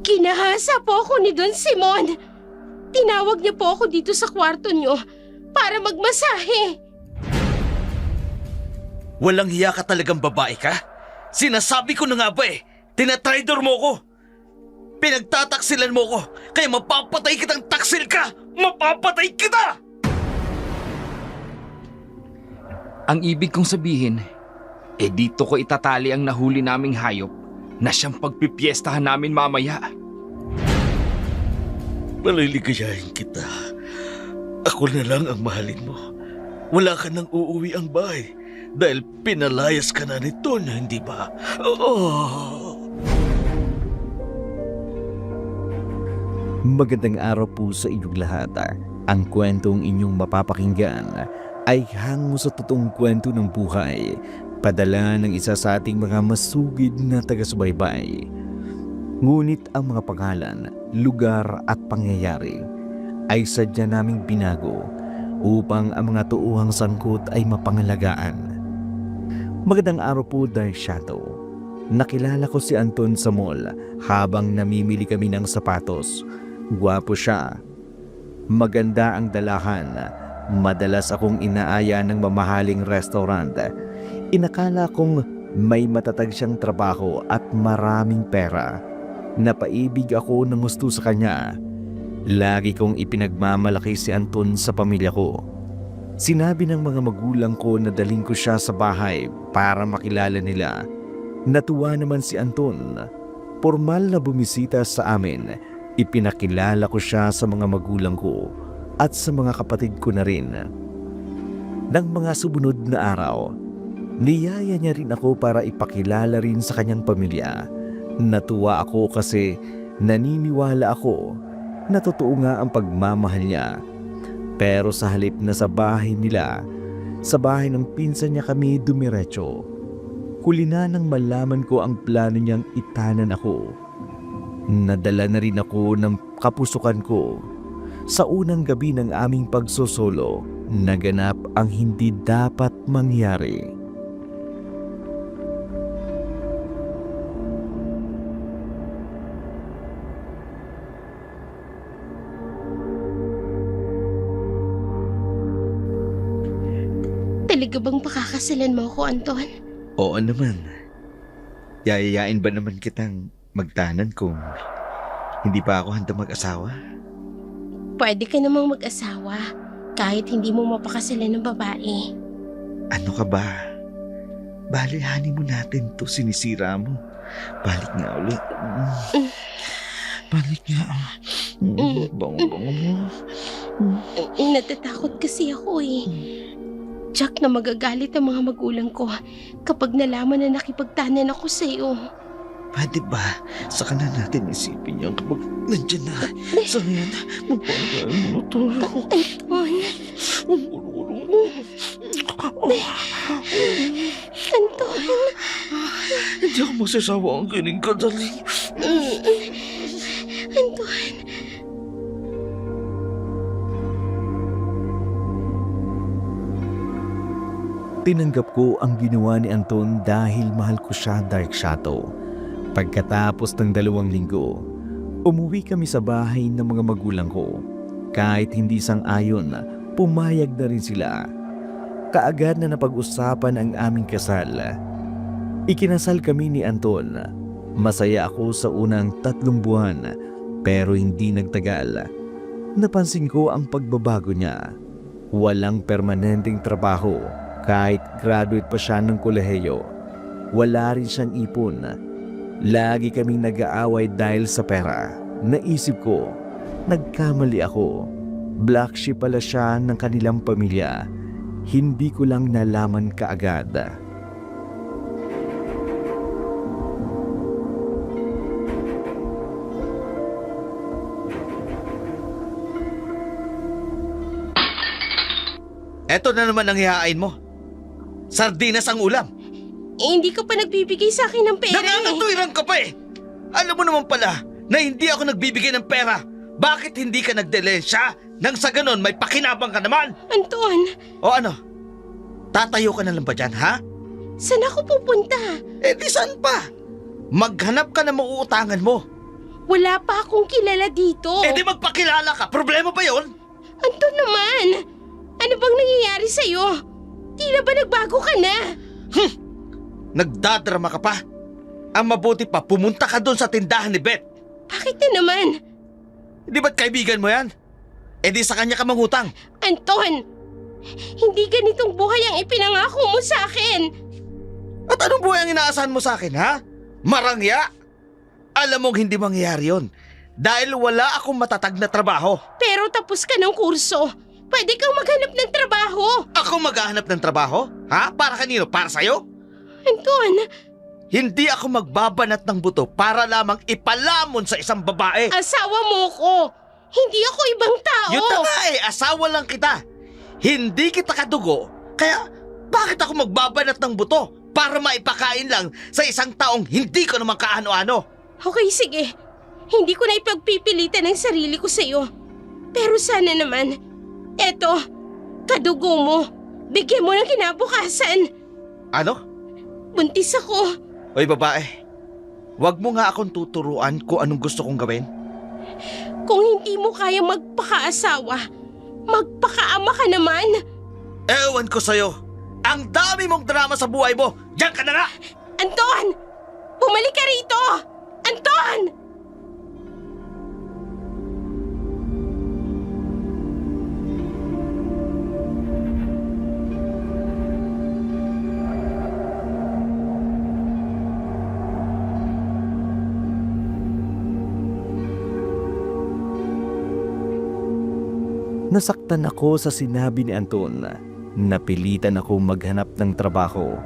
Ginahasa po ako ni Don Simon. Tinawag niya po ako dito sa kwarto niyo para magmasahe. Walang hiya ka talagang babae ka? Sinasabi ko na nga ba tinatraidor mo ko. Pinagtataksilan mo ko, kaya mapapatay kitang taksil ka! Mapapatay kita! Ang ibig kong sabihin, dito ko itatali ang nahuli naming hayop na siyang pagpipiestahan namin mamaya. Maliligayahin kita. Ako na lang ang mahalin mo. Wala ka nang uuwi ang bahay dahil pinalayas ka na nito na hindi ba? Magandang araw po sa inyong lahat. Ang kwentong inyong mapapakinggan ay hango sa totoong kwento ng buhay, padala ng isa sa ating mga masugid na taga-subaybay. Ngunit ang mga pangalan, lugar at pangyayari ay sadya naming binago upang ang mga tuuhang sangkot ay mapangalagaan. Magandang araw po, Dark Shadow. Nakilala ko si Anton sa mall habang namimili kami ng sapatos. Gwapo siya. Maganda ang dalahan. Madalas akong inaaya ng mamahaling restaurant. Inakala kong may matatag siyang trabaho at maraming pera. Napaibig ako ng gusto sa kanya. Lagi kong ipinagmamalaki si Anton sa pamilya ko. Sinabi ng mga magulang ko na daling ko siya sa bahay para makilala nila. Natuwa naman si Anton. Formal na bumisita sa amin. Ipinakilala ko siya sa mga magulang ko at sa mga kapatid ko na rin. Nang mga sumunod na araw, niyaya niya rin ako para ipakilala rin sa kanyang pamilya. Natuwa ako kasi naniniwala ako na totoo nga ang pagmamahal niya. Pero sa halip na sa bahay nila, sa bahay ng pinsan niya kami dumiretso. Kulina nang malaman ko ang plano niyang itanan ako. Nadala na rin ako ng kapusukan ko. Sa unang gabi ng aming pagsosolo, naganap ang hindi dapat mangyari. Talaga bang pakakasalan mo ako, Anton? Oo naman. Yayayain ba naman kitang magtanan kung hindi pa ako handa mag-asawa? Pwede ka namang mag-asawa kahit hindi mo mapakasalan ng babae. Ano ka ba? Balihanin mo natin to, sinisira mo. Balik nga ulit. Balik nga. Bango-bango mo. Natatakot kasi ako Jack, na magagalit ang mga magulang ko kapag nalaman na nakipagtanan ako sa iyo. Pwede ba? Saka na natin isipin yan kapag nandyan na. Sa ngayon, magpapagayin mo na to. Anton! Hindi ako masasawa ang kinig ka, dali. Anton! Tinanggap ko ang ginawa ni Anton dahil mahal ko siya, Dark Shadow. Pagkatapos ng 2 linggo, umuwi kami sa bahay ng mga magulang ko. Kahit hindi sang-ayon, pumayag na rin sila. Kaagad na napag-usapan ang aming kasal. Ikinasal kami ni Anton. Masaya ako sa unang 3 buwan, pero hindi nagtagal. Napansin ko ang pagbabago niya. Walang permanenteng trabaho. Kahit graduate pa siya ng kolehiyo, wala rin siyang ipon. Lagi kaming nag-aaway dahil sa pera. Naisip ko, nagkamali ako. Black sheep pala siya ng kanilang pamilya. Hindi ko lang nalaman kaagad. Eto na naman ang hihain mo. Sardinas ang ulam. Hindi ka pa nagbibigay sa akin ng pera Nangangatuwiran ka pa Alam mo naman pala na hindi ako nagbibigay ng pera. Bakit hindi ka nagdelensya? Nang sa ganon may pakinabang ka naman. Anton! O ano? Tatayo ka na lang ba dyan, ha? Saan ako pupunta? Di saan pa? Maghanap ka na mauutangan mo. Wala pa akong kilala dito. Eh di magpakilala ka, problema ba yon? Anton naman, ano bang nangyayari sa'yo? Tila ba nagbago ka na? Nagdadrama ka pa. Ang mabuti pa, pumunta ka doon sa tindahan ni Beth. Bakit na naman? Di ba't kaibigan mo yan? Eh di sa kanya ka mangutang. Anton, hindi ganitong buhay ang ipinangako mo sa akin. At anong buhay ang inaasahan mo sa akin, ha? Marangya? Alam mong hindi mangyayari yun. Dahil wala akong matatag na trabaho. Pero tapos ka ng kurso. Pwede kang maghanap ng trabaho. Ako maghahanap ng trabaho? Ha? Para kanino? Para sa'yo? Anton, Hindi ako magbabanat ng buto para lamang ipalamon sa isang babae. asawa mo ko. Hindi ako ibang tao. Yun na nga eh, asawa lang kita. Hindi kita kadugo, kaya bakit ako magbabanat ng buto para maipakain lang sa isang taong hindi ko naman kaano-ano? Okay, sige. Hindi ko na ipagpipilitan ang sarili ko sa'yo. Pero sana naman, eto, kadugo mo. Bigyan mo ng kinabukasan. Ano? Buntis ako. Oy babae, wag mo nga akong tuturuan kung anong gusto kong gawin. Kung hindi mo kaya magpakaasawa, magpakaama ka naman. Ewan ko sa'yo, ang dami mong drama sa buhay mo. Diyan ka na nga! Anton! Bumalik ka rito! Anton! Nasaktan ako sa sinabi ni Anton. Napilitan ako maghanap ng trabaho.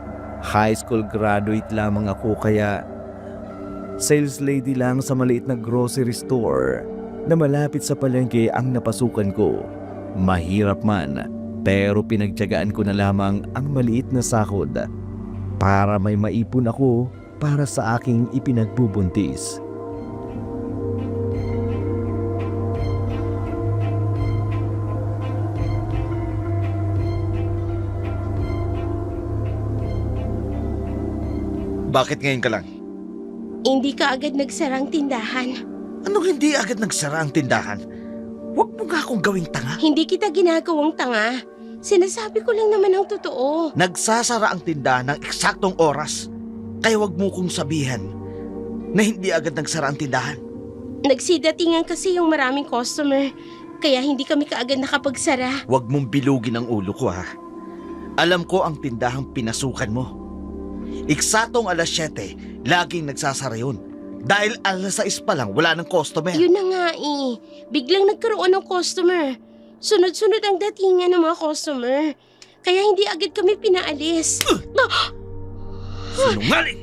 High school graduate lamang ako kaya sales lady lang sa maliit na grocery store na malapit sa palengke ang napasukan ko. Mahirap man, pero pinagtiyagaan ko na lamang ang maliit na sahod para may maipon ako para sa aking ipinagbubuntis. Bakit ngayon ka lang? Hindi ka agad nagsarang tindahan. Anong hindi agad nagsara ang tindahan? Huwag mo nga akong gawing tanga. Hindi kita ginagawang tanga. Sinasabi ko lang naman ang totoo. Nagsasara ang tindahan ng eksaktong oras. Kaya huwag mo kong sabihan na hindi agad nagsara ang tindahan. Nagsidatingan kasi yung maraming customer. Kaya hindi kami kaagad nakapagsara. Huwag mong bilugin ang ulo ko ha. Alam ko ang tindahang pinasukan mo. Eksaktong alas 7, laging nagsasara yun. Dahil alas 6 pa lang, wala ng customer. Yun na nga eh. Biglang nagkaroon ng customer. Sunod-sunod ang datingan ng mga customer. Kaya hindi agad kami pinaalis. Sinungaling!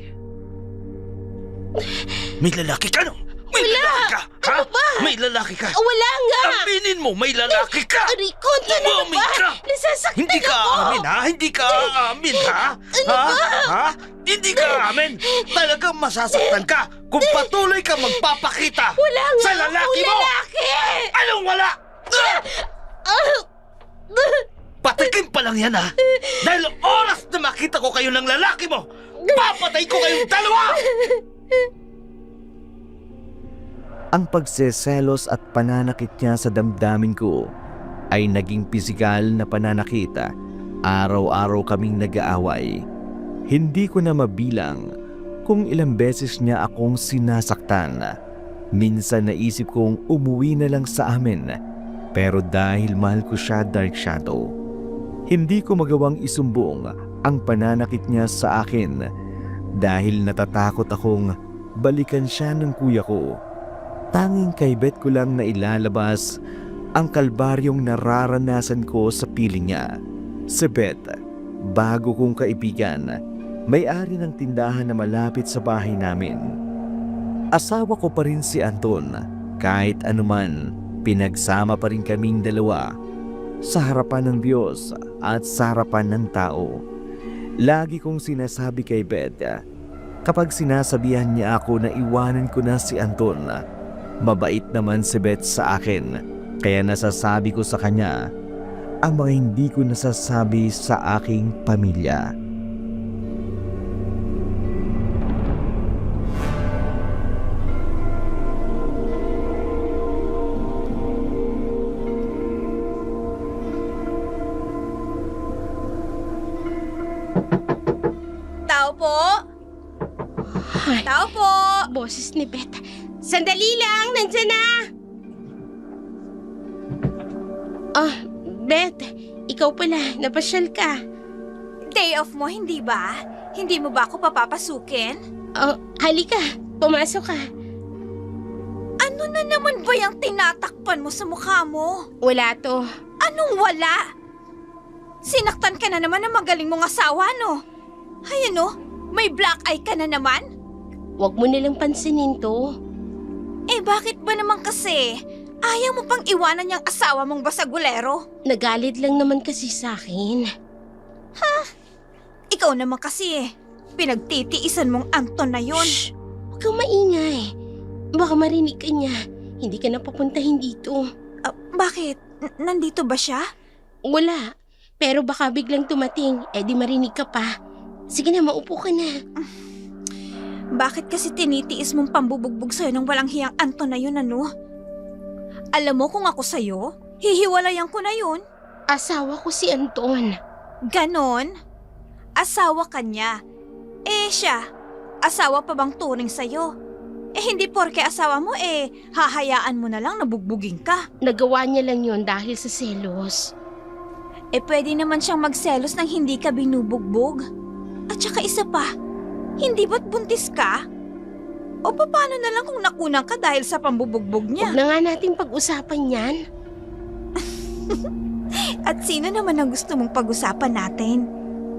May lalaki ka no? May lalaki ka! Ha? Ano ba? May lalaki ka! Wala nga! Aminin mo, may lalaki ka! Rico, talaga Umamin ba? ka! Nasasaktan Hindi ka ako! aamin ha? Hindi ka aamin ha? Ano ha? ba? Ha? Hindi ka aamin! Talagang masasaktan ka kung patuloy ka magpapakita Wala nga sa lalaki akong mo! lalaki! Anong wala? Patikim pa lang yan ha? Dahil oras na makita ko kayo ng lalaki mo, papatay ko kayong dalawa! Ang pagseselos at pananakit niya sa damdamin ko ay naging pisikal na pananakit. Araw-araw kaming nag-aaway. Hindi ko na mabilang kung ilang beses niya akong sinasaktan. Minsan naisip kong umuwi na lang sa amin. Pero dahil mahal ko siya, Dark Shadow, hindi ko magawang isumbong ang pananakit niya sa akin dahil natatakot akong balikan siya ng kuya ko. Tanging kay Beth ko lang na ilalabas ang kalbaryong nararanasan ko sa piling niya. Si Beth, bago kong kaibigan, may-ari ng tindahan na malapit sa bahay namin. Asawa ko pa rin si Anton. Kahit anuman, pinagsama pa rin kaming dalawa sa harapan ng Diyos at sa harapan ng tao. Lagi kong sinasabi kay Beth, kapag sinasabihan niya ako na iwanan ko na si Anton, mabait naman si Beth sa akin, kaya nasasabi ko sa kanya ang mga hindi ko nasasabi sa aking pamilya. po? Ay, Tao po! boses ni Beth. Sandali lang, nandyan na! Oh, Beth, ikaw pala, napasyal ka. Day off mo, hindi ba? Hindi mo ba ako papapasukin? Oh, halika, pumasok ka. Ano na naman ba yung tinatakpan mo sa mukha mo? Wala to. Anong wala? Sinaktan ka na naman ng magaling mong asawa, no? Ay ano, may black eye ka na naman? Huwag mo nilang pansinin to. Eh bakit ba naman kasi? Ayaw mo pang iwanan yung asawa mong basagulero? Nagalit lang naman kasi sa akin. Ikaw naman kasi pinagtitiisan mong Anton na yun. Shh! Huwag kang maingay. Baka marinig ka niya. Hindi ka na papuntahin dito. Bakit? Nandito ba siya? Wala. Pero baka biglang tumating, di marinig ka pa. Sige na, maupo ka na. Bakit kasi tinitiis mong pambubugbog sa'yo ng walang hiyang Anton na yun, ano? Alam mo kung ako sa'yo, hihiwalayan ko na yun. Asawa ko si Anton. Ganon? Asawa ka niya. Eh siya, asawa pa bang turing sa'yo? Eh hindi porke asawa mo hahayaan mo na lang na bugbugin ka. Nagawa niya lang yon dahil sa selos. Eh pwede naman siyang magselos nang hindi ka binubugbog. At saka isa pa, hindi ba't buntis ka? O paano na lang kung nakunang ka dahil sa pambubugbog niya? Huwag na nga natin pag-usapan yan. At sino naman ang gusto mong pag-usapan natin?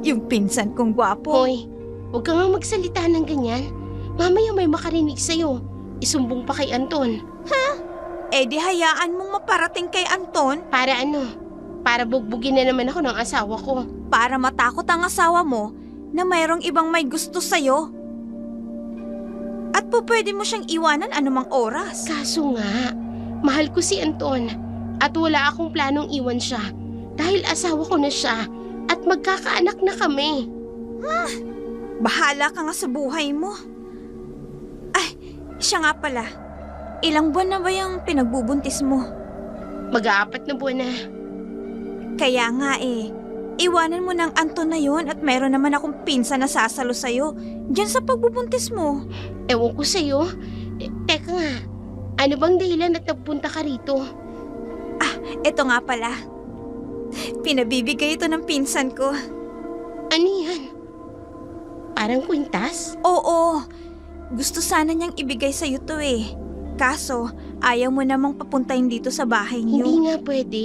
Yung pinsan kong gwapo. Hoy, huwag ka nga magsalita ng ganyan. Mamaya may makarinig sa'yo. Isumbong pa kay Anton. Eh di hayaan mong maparating kay Anton Para ano? Para bugbugin na naman ako ng asawa ko. para matakot ang asawa mo na mayroong ibang may gusto sa'yo. At po pwede mo siyang iwanan anumang oras. Kaso nga, mahal ko si Anton. At wala akong planong iwan siya. Dahil asawa ko na siya. At magkakaanak na kami. Bahala ka nga sa buhay mo. Ay, siya nga pala. Ilang buwan na ba yung pinagbubuntis mo? Mag-aapat na buwan na. Kaya nga iwanan mo ng Anton na yun at meron naman akong pinsan na sasalo sa'yo dyan sa pagbubuntis mo. Ewan ko sa'yo. Teka nga, ano bang dahilan at nagpunta ka rito? Eto nga pala. Pinabibigay ito ng pinsan ko. Ano yan? Parang kwintas? Oo, gusto sana niyang ibigay sa'yo to Kaso, ayaw mo namang papuntahin dito sa bahay niyo. Hindi nga pwede.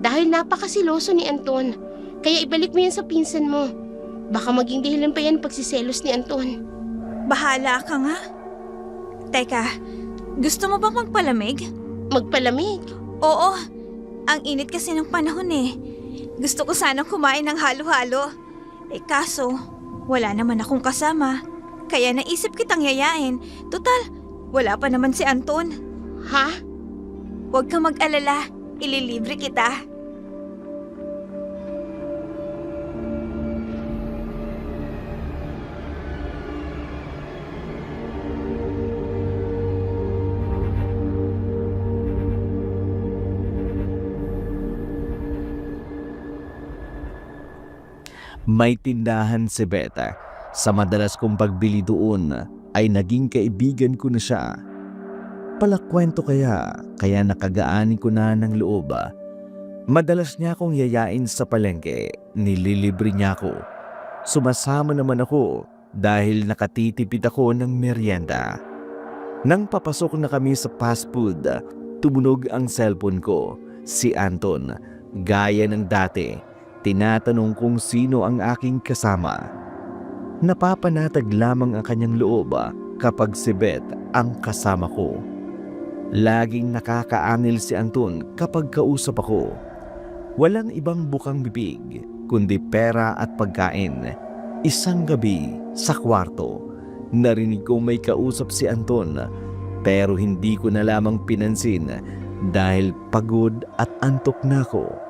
Dahil napakasiloso ni Anton. Kaya ibalik mo yan sa pinsan mo. Baka maging dahilan pa yan pagsiselos ni Anton. Bahala ka nga. Teka, gusto mo bang magpalamig? Magpalamig. Oo, ang init kasi ng panahon Gusto ko sanang kumain ng halo-halo. Kaso, wala naman akong kasama. Kaya naisip kitang yayain. Total, wala pa naman si Anton. Ha? Huwag kang mag-alala, ililibre kita. May tindahan si Beta. Sa madalas kong pagbili doon ay naging kaibigan ko na siya. Palakwento kaya nakagaanin ko na ng loob. Madalas niya akong yayain sa palengke, nililibre niya ako. Sumasama naman ako dahil nakatitipid ako ng merienda. Nang papasok na kami sa fast food, tumunog ang cellphone ko. Si Anton, gaya ng dati. Tinatanong kung sino ang aking kasama. Napapanatag lamang ang kanyang loob kapag si Beth ang kasama ko. Laging nakakaanil si Anton kapag kausap ako. Walang ibang bukang bibig kundi pera at pagkain. Isang gabi sa kwarto, narinig ko may kausap si Anton pero hindi ko na lamang pinansin dahil pagod at antok na ako.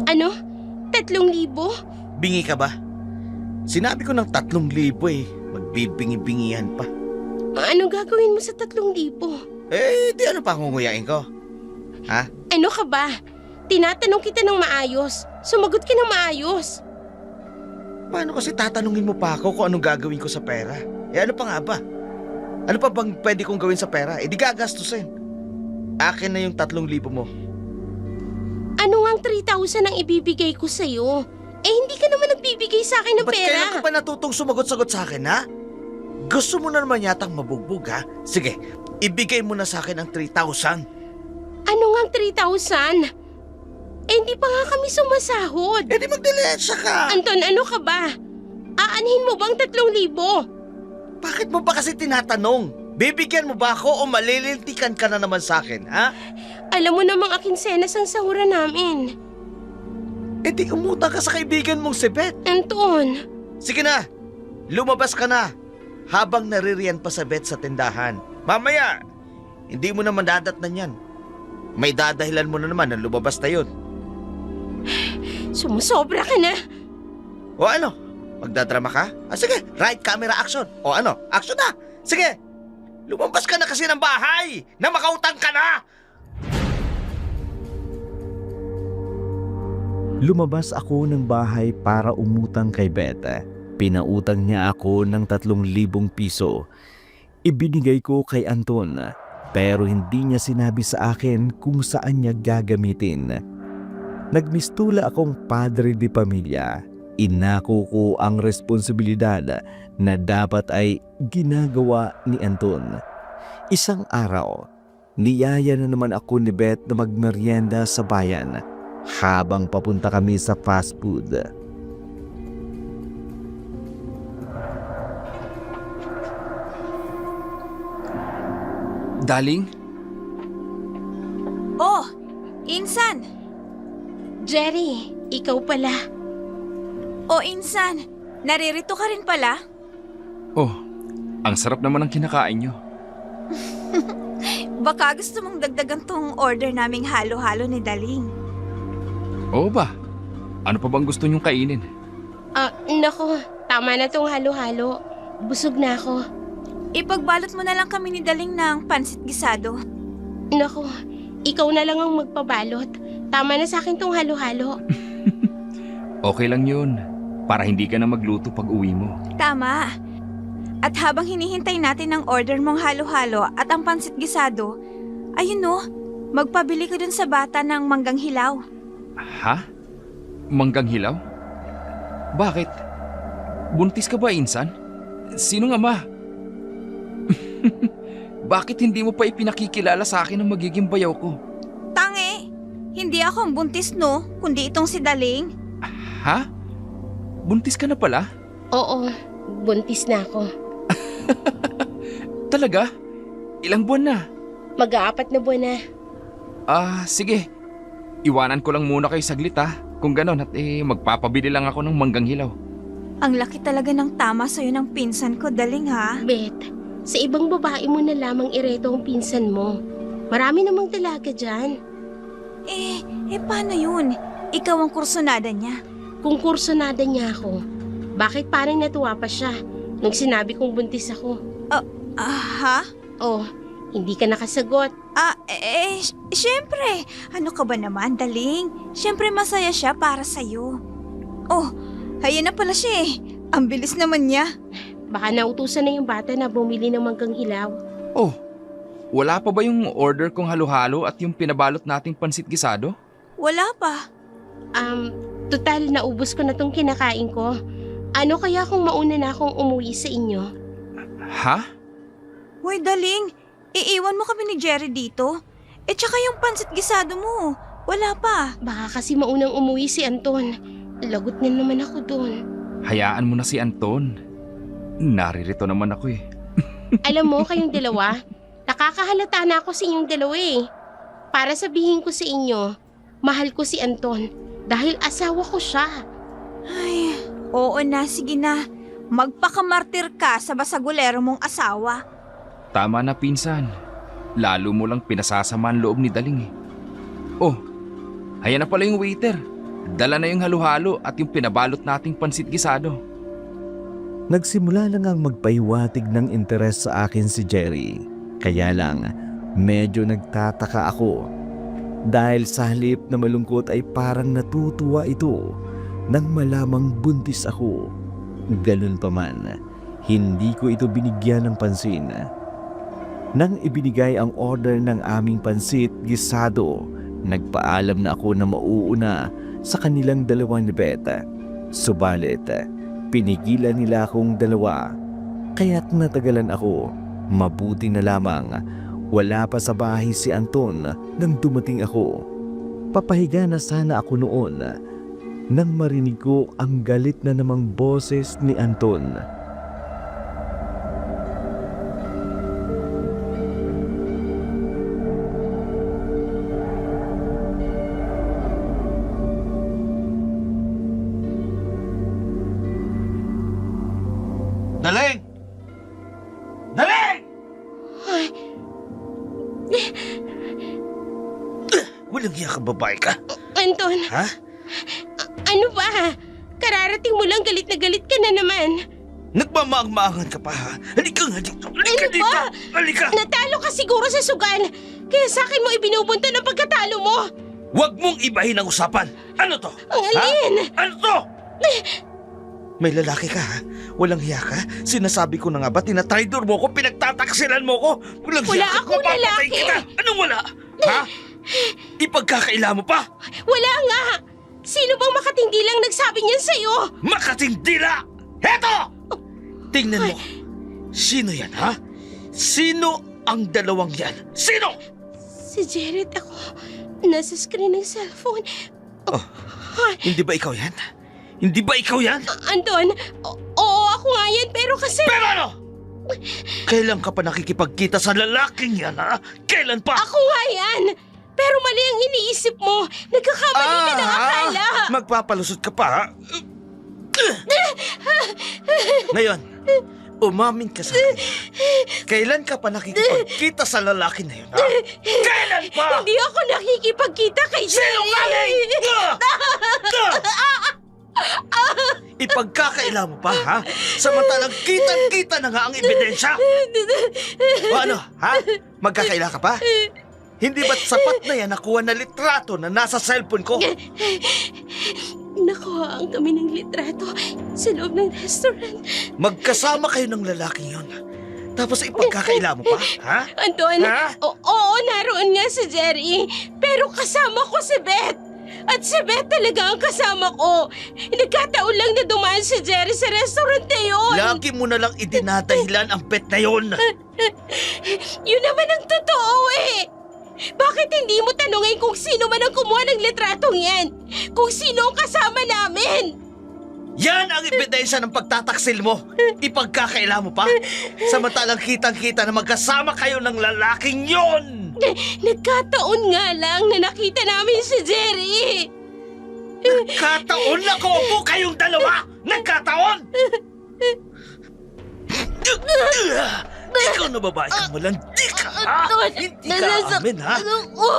Ano? 3,000? Bingi ka ba? Sinabi ko ng 3,000 Magbibingi-bingihan pa. Anong gagawin mo sa 3,000? Eh, di ano pa ngunguyain ko? Ha? Ano ka ba? Tinatanong kita ng maayos. Sumagot ka ng maayos. Paano kasi tatanungin mo pa ako kung anong gagawin ko sa pera? Eh ano pa nga ba? Ano pa bang pwede kong gawin sa pera? Eh di gagastusin. Akin na yung 3,000 mo. Ano ang 3,000 ang ibibigay ko sa'yo? Eh hindi ka naman nagbibigay sa akin ng Ba't pera. kailan ka pa natutong sumagot-sagot sa akin, ha? Gusto mo na naman yatang mabugbog, ha? Sige, ibigay mo na sa akin ang 3,000. Ano nga ang 3,000? Eh hindi pa nga kami sumasahod. Eh di magdilensya ka. Anton, ano ka ba? Aanhin mo bang 3,000? Bakit mo ba kasi tinatanong? Bibigyan mo ba ako o malilintikan ka na naman sa akin, ha? Alam mo namang aking senas ang sahuran namin. Eh di umutang ka sa kaibigan mong si Beth. Anton, Sige na, lumabas ka na. Habang naririyan pa sa Beth sa tindahan. Mamaya, hindi mo naman dadatnan yan. May dadahilan mo na naman na lumabas na yun. sumusobra ka na. O ano? Magdadrama ka? Sige, right camera action. O ano? Action na! Sige! Lumabas ka na kasi ng bahay! Na makautang ka na! Lumabas ako ng bahay para umutang kay Beth. Pinautang niya ako ng 3,000 piso. Ibinigay ko kay Anton, pero hindi niya sinabi sa akin kung saan niya gagamitin. Nagmistula akong padre de pamilya. Inako ko ang responsibilidad na dapat ay ginagawa ni Anton. Isang araw, niyaya na naman ako ni Beth na magmerienda sa bayan habang papunta kami sa fast food. Daling? Oh, Insan! Jerry, ikaw pala. Oh, Insan! Naririto ka rin pala? Oh, ang sarap naman ng kinakain nyo. Baka gusto mong dagdagan tong order naming halo-halo ni Daling. Oo ba? Ano pa bang gusto nyong kainin? Nako, tama na tong halo-halo. Busog na ako. Ipagbalot mo na lang kami ni Daling ng pansit gisado. Nako, ikaw na lang ang magpabalot. Tama na sa akin tong halo-halo. Okay lang yun. Para hindi ka na magluto pag uwi mo. Tama. At habang hinihintay natin ang order mong halo-halo at ang pansit gisado, ayun no, magpabili ka dun sa bata ng manggang hilaw. Ha? Manggang hilaw? Bakit? Buntis ka ba, Insan? Sino nga ma? Bakit hindi mo pa ipinakikilala sa akin ang magiging bayaw ko? Tangi! Hindi ako ang buntis no, kundi itong si Daling. Ha? Buntis ka na pala? Oo, buntis na ako. Talaga? Ilang buwan na? Mag-aapat na buwan na. Sige. Iwanan ko lang muna kayo saglit Kung ganon at magpapabili lang ako ng manggang hilaw. Ang laki talaga ng tama sa'yo ng pinsan ko, Daling ha. Beth, sa ibang babae mo na lamang ireto ang pinsan mo. Marami namang dalaga dyan. Paano yun? Ikaw ang kursonada niya. Kung kursonada niya ako, bakit parang natuwa pa siya nung sinabi kong buntis ako? Ha? Oh, hindi ka nakasagot. Siyempre. Ano ka ba naman, Daling? Siyempre masaya siya para sa'yo. Oh, ayan na pala siya Ang bilis naman niya. Baka nautusan na yung bata na bumili ng manggang hilaw. Oh, wala pa ba yung order kong halo-halo at yung pinabalot nating pansit gisado? Wala pa. Total, naubos ko na tong kinakain ko. Ano kaya kung mauna na akong umuwi sa inyo? Ha? Hoy, Daling. Iiwan mo kami ni Jerry dito. Tsaka yung pansit gisado mo. Wala pa. Baka kasi maunang umuwi si Anton. Lagot na naman ako doon. Hayaan mo na si Anton. Naririto naman ako Alam mo, kayong dalawa, nakakahalata na ako sa inyong dalawa Para sabihin ko sa inyo, mahal ko si Anton dahil asawa ko siya. Ay, oo na, sige na. Magpakamartir ka sa basagulero mong asawa. Tama na, pinsan. Lalo mo lang pinasasama ang loob ni Daling Oh, ayan na pala yung waiter. Dala na yung halo-halo at yung pinabalot nating pansit gisado. Nagsimula na ngang magpahiwatig ng interes sa akin si Jerry. Kaya lang, medyo nagtataka ako. Dahil sa halip na malungkot ay parang natutuwa ito nang malamang buntis ako. Ganun pa man, hindi ko ito binigyan ng pansin. Nang ibinigay ang order ng aming pansit gisado, nagpaalam na ako na mauuna sa kanilang dalawang ni Beth. Subalit, pinigilan nila akong dalawa, kaya't natagalan ako. Mabuti na lamang wala pa sa bahay si Anton nang dumating ako. Papahiga na sana ako noon nang marinig ko ang galit na namang boses ni Anton. Daling! Daling! Walang hiya ka, babae ka. Anton, Ha? ano ba? Kararating mo lang, galit na galit ka na naman. Nagmamaang-maangan ka pa, ha? Halika nga dito. Halika Ano dito. ba? Halika. Natalo ka siguro sa sugal. Kaya sa akin mo ibinubunto ng pagkatalo mo. Huwag mong ibahin ang usapan. Ano to? Ang alin? Ha? Ano to? May lalaki ka, ha? Walang hiya ka? Sinasabi ko na nga ba, tinatridor mo ko, pinagtataksilan mo ko? Walang Wala hiya ka, akong mapapatay lalaki. kita. Anong wala? Ha? Ipagkakaila mo pa? Wala nga. Sino bang makatindi lang nagsabi niyan sa'yo? Makatindila! Heto! Tingnan mo. Sino yan, ha? Sino ang dalawang yan? Sino? Si Jared ako. Nasa screen ng cellphone. Oh, hindi ba ikaw yan? Hindi ba ikaw yan? Anton, oo ako nga yan pero kasi... Pero ano? Kailan ka pa nakikipagkita sa lalaking yan, ha? Kailan pa? Ako nga yan! Pero mali ang iniisip mo. Nagkakamali ka ng akala. Magpapalusot ka pa, ha? Ngayon, umamin ka sa akin. Kailan ka pa nakikipagkita sa lalaki na yun, ha? Kailan pa? Hindi ako nakikipagkita kay Jared. Sinungaling! Ipagkakaila mo pa, ha? Samantalang kitang-kita na nga ang ebidensya. O ano, ha? Magkakaila ka pa? Hindi ba't sapat na yan nakuha na litrato na nasa cellphone ko? Nakuhaan kami ng litrato sa loob ng restaurant. Magkasama kayo ng lalaking yun. Tapos ipagkakaila mo pa, ha? Anton, Ha? oo, naroon nga si Jerry. Pero kasama ko si Beth. At si Beth talaga ang kasama ko. Nagkataon lang na dumaan si Jerry sa restaurant na yun. Lagi mo na lang idinadahilan ang bet na yun. Yun naman ang totoo eh. Bakit hindi mo tanungin kung sino man ang kumuha ng litratong yan? Kung sino ang kasama namin? Yan ang ebidensya ng pagtataksil mo. Ipagkakaila mo pa. Samantalang kitang-kita na magkasama kayo ng lalaking yon. Nagkataon nga lang na nakita namin si Jerry. Nagkataon na kaupo kayong dalawa! Nagkataon! Ikaw na babae kang malandi ka, ha? Hindi ka amin, ha?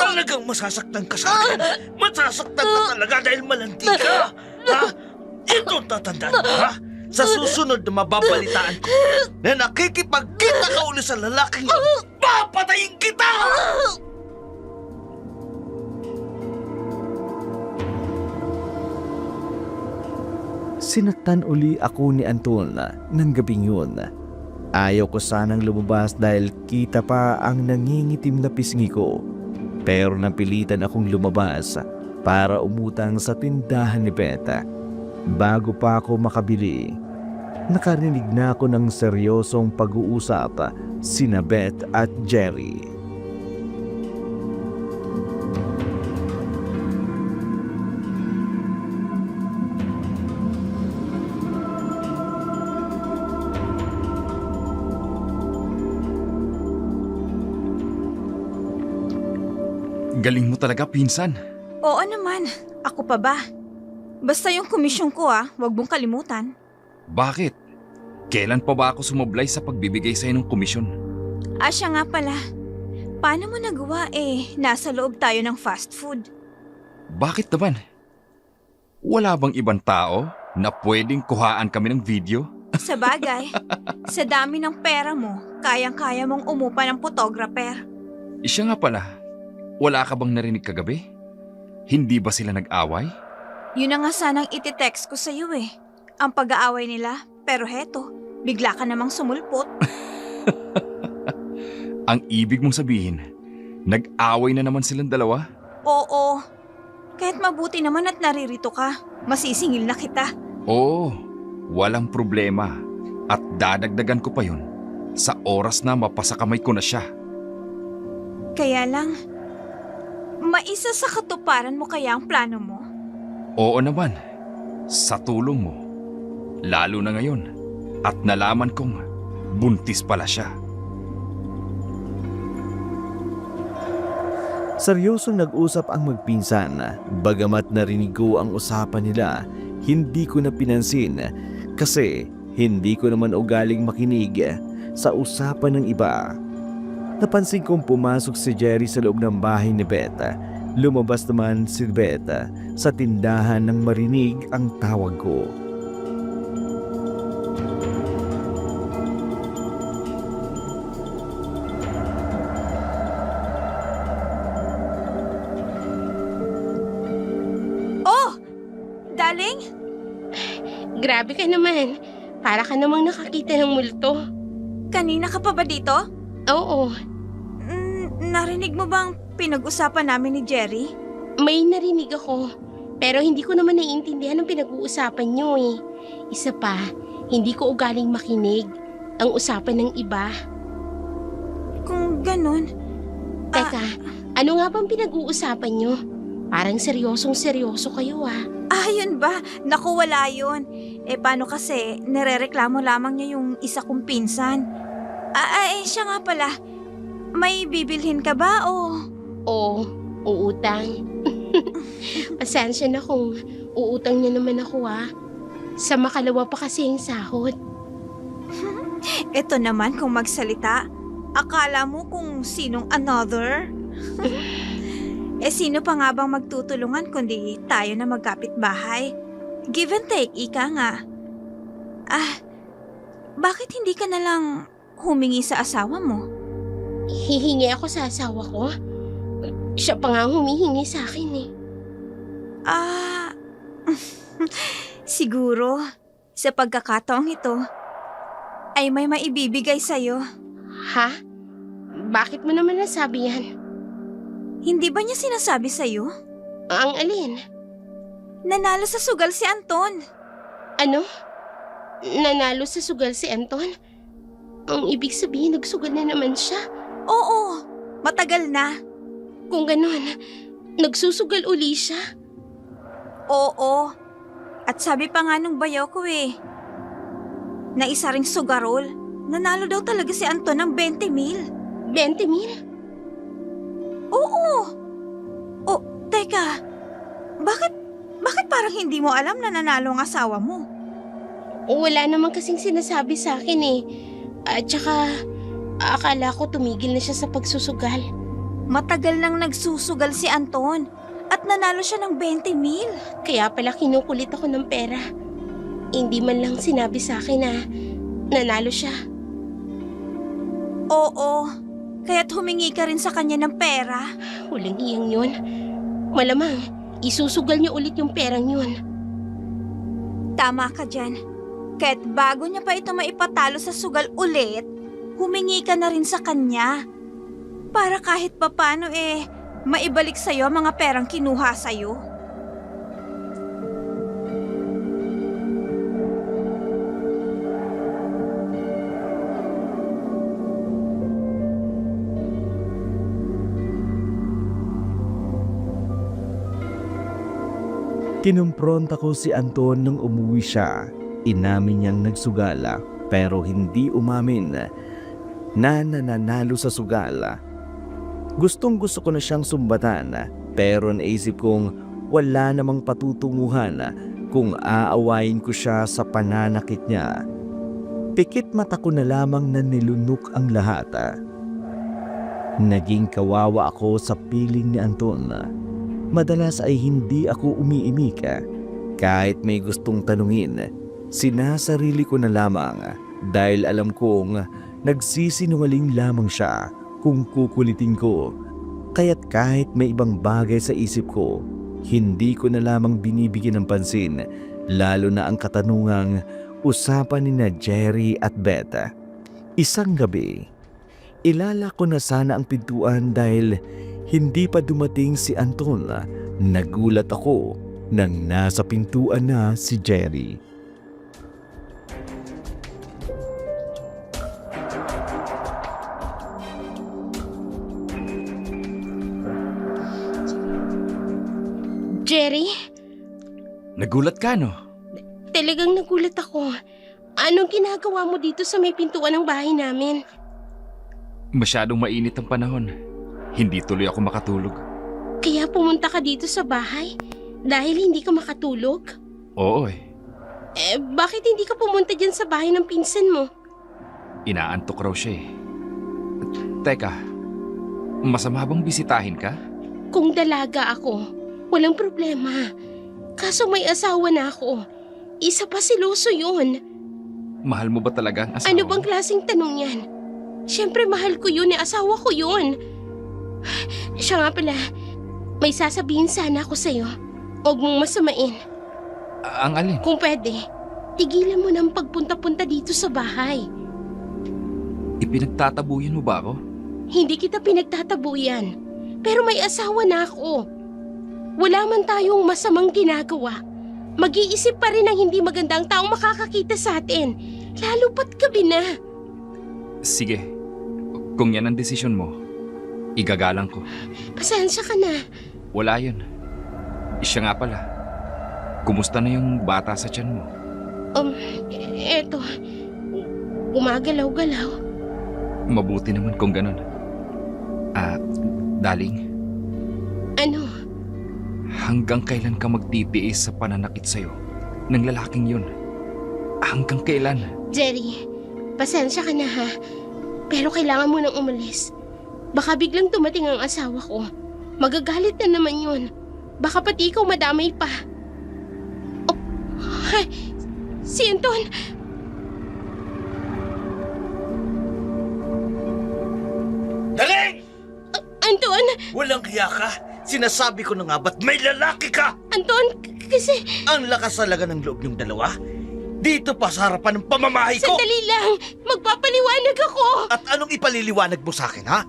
Talagang masasaktan ka sa akin. Masasaktan ka talaga dahil malandi ka, ha? Ito tatandaan mo, ha? Sa susunod na mababalitaan ko na nakikipagkita ka uli sa lalaking yun, papatayin kita! Sinaktan uli ako ni Anton ng gabing yun. Ayaw ko sanang lumabas dahil kita pa ang nangingitim na pisngi ko. Pero napilitan akong lumabas para umutang sa tindahan ni Beth. Bago pa ako makabili, nakarinig na ako ng seryosong pag-uusap sina Beth at Jerry. Galing mo talaga, pinsan. Oo naman, ako pa ba? Basta yung komisyon ko wag mong kalimutan. Bakit? Kailan pa ba ako sumablay sa pagbibigay sa'yo ng komisyon? Siya nga pala. Paano mo nagawa nasa loob tayo ng fast food? Bakit naman? Wala bang ibang tao na pwedeng kuhaan kami ng video? Sa bagay, sa dami ng pera mo, kayang-kaya mong umupa ng photographer. Siya nga pala, wala ka bang narinig kagabi? Hindi ba sila nag-away? Yun na nga sanang iti-text ko sa'yo eh. Ang pag-aaway nila, pero heto, bigla ka namang sumulpot. Ang ibig mong sabihin, nag-away na naman silang dalawa? Oo, kahit mabuti naman at naririto ka, masisingil na kita. Oo, walang problema. At dadagdagan ko pa yun sa oras na mapasakamay ko na siya. Kaya lang, maisa sa katuparan mo kaya ang plano mo? Oo naman, sa tulong mo. Lalo na ngayon at nalaman kong buntis pala siya. Seryosong nag-usap ang magpinsan. Bagamat narinig ko ang usapan nila, hindi ko na pinansin kasi hindi ko naman ugaling makinig sa usapan ng iba. Napansin kong pumasok si Jerry sa loob ng bahay ni Beth. Lumabas naman si Beth sa tindahan nang marinig ang tawag ko. Oh! Darling? Grabe ka naman. Para ka namang nakakita ng multo. Kanina ka pa ba dito? Oo, Narinig mo bang pinag-usapan namin ni Jerry? may narinig ako. Pero hindi ko naman naiintindihan ang pinag-uusapan nyo eh. Isa pa, hindi ko ugaling makinig ang usapan ng iba. Kung ganun, Teka, ano nga bang pinag-uusapan nyo? Parang seryosong-seryoso kayo ah. yun ba? Naku, wala yun. Paano kasi, nirereklamo lamang niya yung isa kong pinsan. Siya nga pala. May bibilhin ka ba o... Oo, uutang. Pasensya na kung uutang niya naman ako ah. Sa makalawa pa kasi yung sahod. Ito naman kung magsalita. Akala mo kung sinong another? Sino pa nga bang magtutulungan kundi tayo na magkapit-bahay? Give and take, ika nga. Bakit hindi ka na lang humingi sa asawa mo? Hihingi ako sa asawa ko? Siya pa nga ang humihingi sa akin eh. Siguro, sa pagkakataong ito, ay may maibibigay sa'yo. Ha? Bakit mo naman nasabi yan? Hindi ba niya sinasabi sa'yo? Ang alin? Nanalo sa sugal si Anton. Ano? Nanalo sa sugal si Anton? Ang ibig sabihin, nagsugal na naman siya. Oo, matagal na. Kung ganun, nagsusugal uli siya. Oo. At sabi pa nga nung bayaw ko na isa ring sugarol, nanalo daw talaga si Anton ng 20,000. 20,000? Oo. Oh, teka. Bakit parang hindi mo alam na nanalo ang asawa mo? Wala naman kasing sinasabi sa akin eh. At saka, akala ko tumigil na siya sa pagsusugal. Matagal nang nagsusugal si Anton at nanalo siya ng 20,000. Kaya pala kinukulit ako ng pera. Hindi man lang sinabi sa akin na nanalo siya. Oo, kaya't humingi ka rin sa kanya ng pera. Walang iyang yun. Malamang, isusugal niya ulit yung perang yun. Tama ka dyan. Kaya't bago niya pa ito maipatalo sa sugal ulit, humingi ka na rin sa kanya. Para kahit papano maibalik sa'yo ang mga perang kinuha sa'yo. Kinumpronta ko si Anton nung umuwi siya. Inamin niyang nagsugala pero hindi umamin na nananalo sa sugala. Gustong gusto ko na siyang sumbatan pero naisip kong wala namang patutunguhan kung aawayin ko siya sa pananakit niya. Pikit mata ko na lamang na nilunok ang lahat. Naging kawawa ako sa piling ni Anton. Madalas ay hindi ako umiimik. Kahit may gustong tanungin, Sinasarili ko na lamang dahil alam kong nagsisinungaling lamang siya kung kukulitin ko. Kaya't kahit may ibang bagay sa isip ko, hindi ko na lamang binibigyan ng pansin, lalo na ang katanungang usapan ni na Jerry at Beth. Isang gabi, ilala ko na sana ang pintuan dahil hindi pa dumating si Anton. Nagulat ako nang nasa pintuan na si Jerry. Jerry, Nagulat ka, no? talagang nagulat ako. Anong ginagawa mo dito sa may pintuan ng bahay namin? Masyadong mainit ang panahon. Hindi tuloy ako makatulog. Kaya pumunta ka dito sa bahay? Dahil hindi ka makatulog? Oo Bakit hindi ka pumunta dyan sa bahay ng pinsan mo? inaantok raw siya eh. Teka, masama bang bisitahin ka? Kung dalaga ako, walang problema. Kaso may asawa na ako. Isa pa siloso yun. Mahal mo ba talaga ang asawa Ano mo? bang klaseng tanong yan? Siyempre mahal ko yun, asawa ko yun. Siya nga pala, may sasabihin sana ako sa'yo. Huwag mong masamain. Ang alin? Kung pwede, tigilan mo ng pagpunta-punta dito sa bahay. Ipinagtatabuyan mo ba ako? Hindi kita pinagtatabuyan. Pero may asawa na ako. Wala man tayong masamang ginagawa. Mag-iisip pa rin ng hindi magandang taong makakakita sa atin. Lalo pat gabi na. Sige, kung yan ang desisyon mo, igagalang ko. Pasensya ka na. Wala yun. Siya nga pala. Kumusta na yung bata sa tiyan mo? Eto. Gumagalaw-galaw. Mabuti naman kung ganun. Daling, Ano? hanggang kailan ka magtitiis sa pananakit sa'yo ng lalaking yun? Hanggang kailan? Jerry, pasensya ka na ha. Pero kailangan mo nang umalis. Baka biglang dumating ang asawa ko. Magagalit na naman yun. Baka pati ikaw madamay pa. Oh, ay, si Anton! Daling! Anton! Walang hiya ka? Sinasabi ko na nga ba't may lalaki ka? Anton! Kasi Ang lakas talaga ng loob niyong dalawa. Dito pa sa harapan ng pamamahay ko. sandali lang! Magpapaliwanag ako! At anong ipaliliwanag mo sa akin, ha?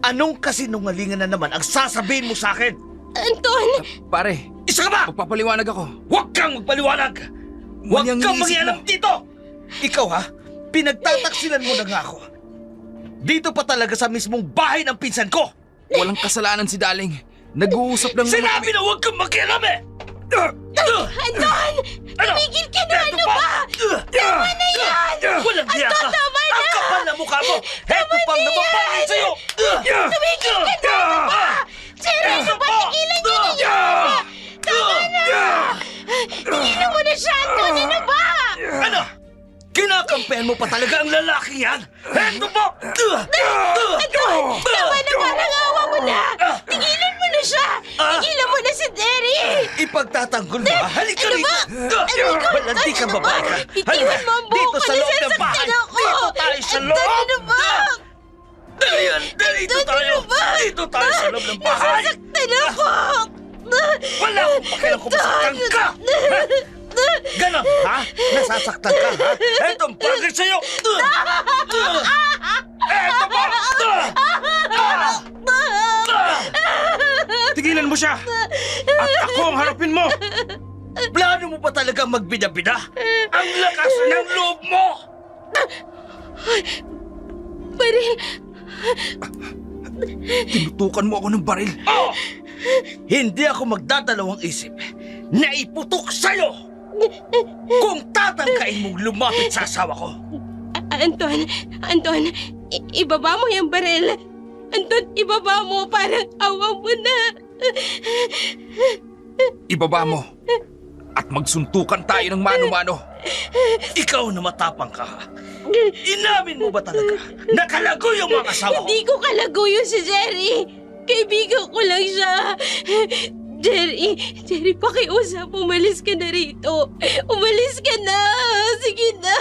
Anong kasinungalingan na naman ang sasabihin mo sa akin? Anton! Pare, Isa ka ba? magpapaliwanag ako. Huwag kang magpaliwanag! Huwag Mali ang kang iniisip mangialam mo. dito! Ikaw ha, pinagtataksilan mo na nga ako. Dito pa talaga sa mismong bahay ng pinsan ko! Walang kasalanan si Daling. Nag-uusap lang naman Sinabi kami. na huwag kang makialam eh! Anton! Tumigil ka na! Ano ba? Tama na yan! Walang hiya ka! tama na! Ang kapal na mukha mo! Heto pang nababangin sa'yo! Tumigil ka na! Ano ba? Jerry, ano ba? Tigilan niyo na yan! Tama na! Tigilan mo na siya, Anton! Ano ba? Ano? Kinakampihan mo pa talaga ang lalaki yan? Heto po! Anton! Tama na, parang awa mo na! Tigilan mo na siya! Tigilan mo na si Jerry! Ipagtatanggol mo ha? Halika Ano rito! ba? Walanti kang babae ka! Bitiwan mo ang buhok Dito ko, sa loob ng nasasaktan bahay! ako! Dito tayo sa Anton, loob! ano ba? Dali yan! Dito Anton, tayo! ano ba? Dito tayo sa loob ng bahay! Nasasaktan ako! Wala akong pakialam kung masaktan ka! Ganon, ha? Nasasaktan ka, ha? Etong bagay sa'yo! Eto pa! Tigilan mo siya! At ako ang harapin mo! Plano mo pa talaga magbida-bida? Ang lakas ng loob mo! Baril! Tinutukan mo ako ng baril. Oh! Hindi ako magdadalawang isip na iputok sa'yo kung tatangkain mong lumapit sa asawa ko. Anton, ibaba mo yung baril. Anton, ibaba mo, parang awa mo na. Ibaba mo. At magsuntukan tayo ng mano-mano. Ikaw na matapang ka. Inamin mo ba talaga? Nakalago yung mga asawa ko. Hindi ko kalaguyo si Jerry. Kaibigan ko lang siya. Jerry, pakiusap. Umalis ka na rito. Umalis ka na. Sige na.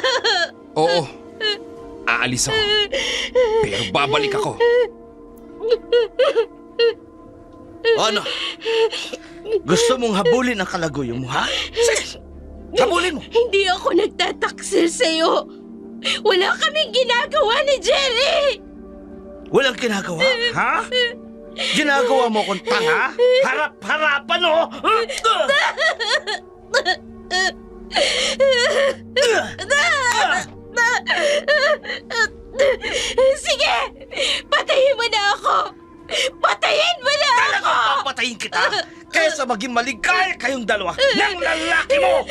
Oo, aalis ako. Pero babalik ako. Ano? Gusto mong habulin ang kalaguyo mo, ha? Sige, habulin mo. Hindi ako nagtataksil sa'yo. Wala kaming ginagawa ni Jerry. Walang ginagawa, ha? Ginagawa mo kong tanga? Harap-harapan, oh! Sige! Patayin mo na ako! Patayin mo na ako! Talagang papatayin kita kaysa maging maligaya kayong dalawa ng lalaki mo!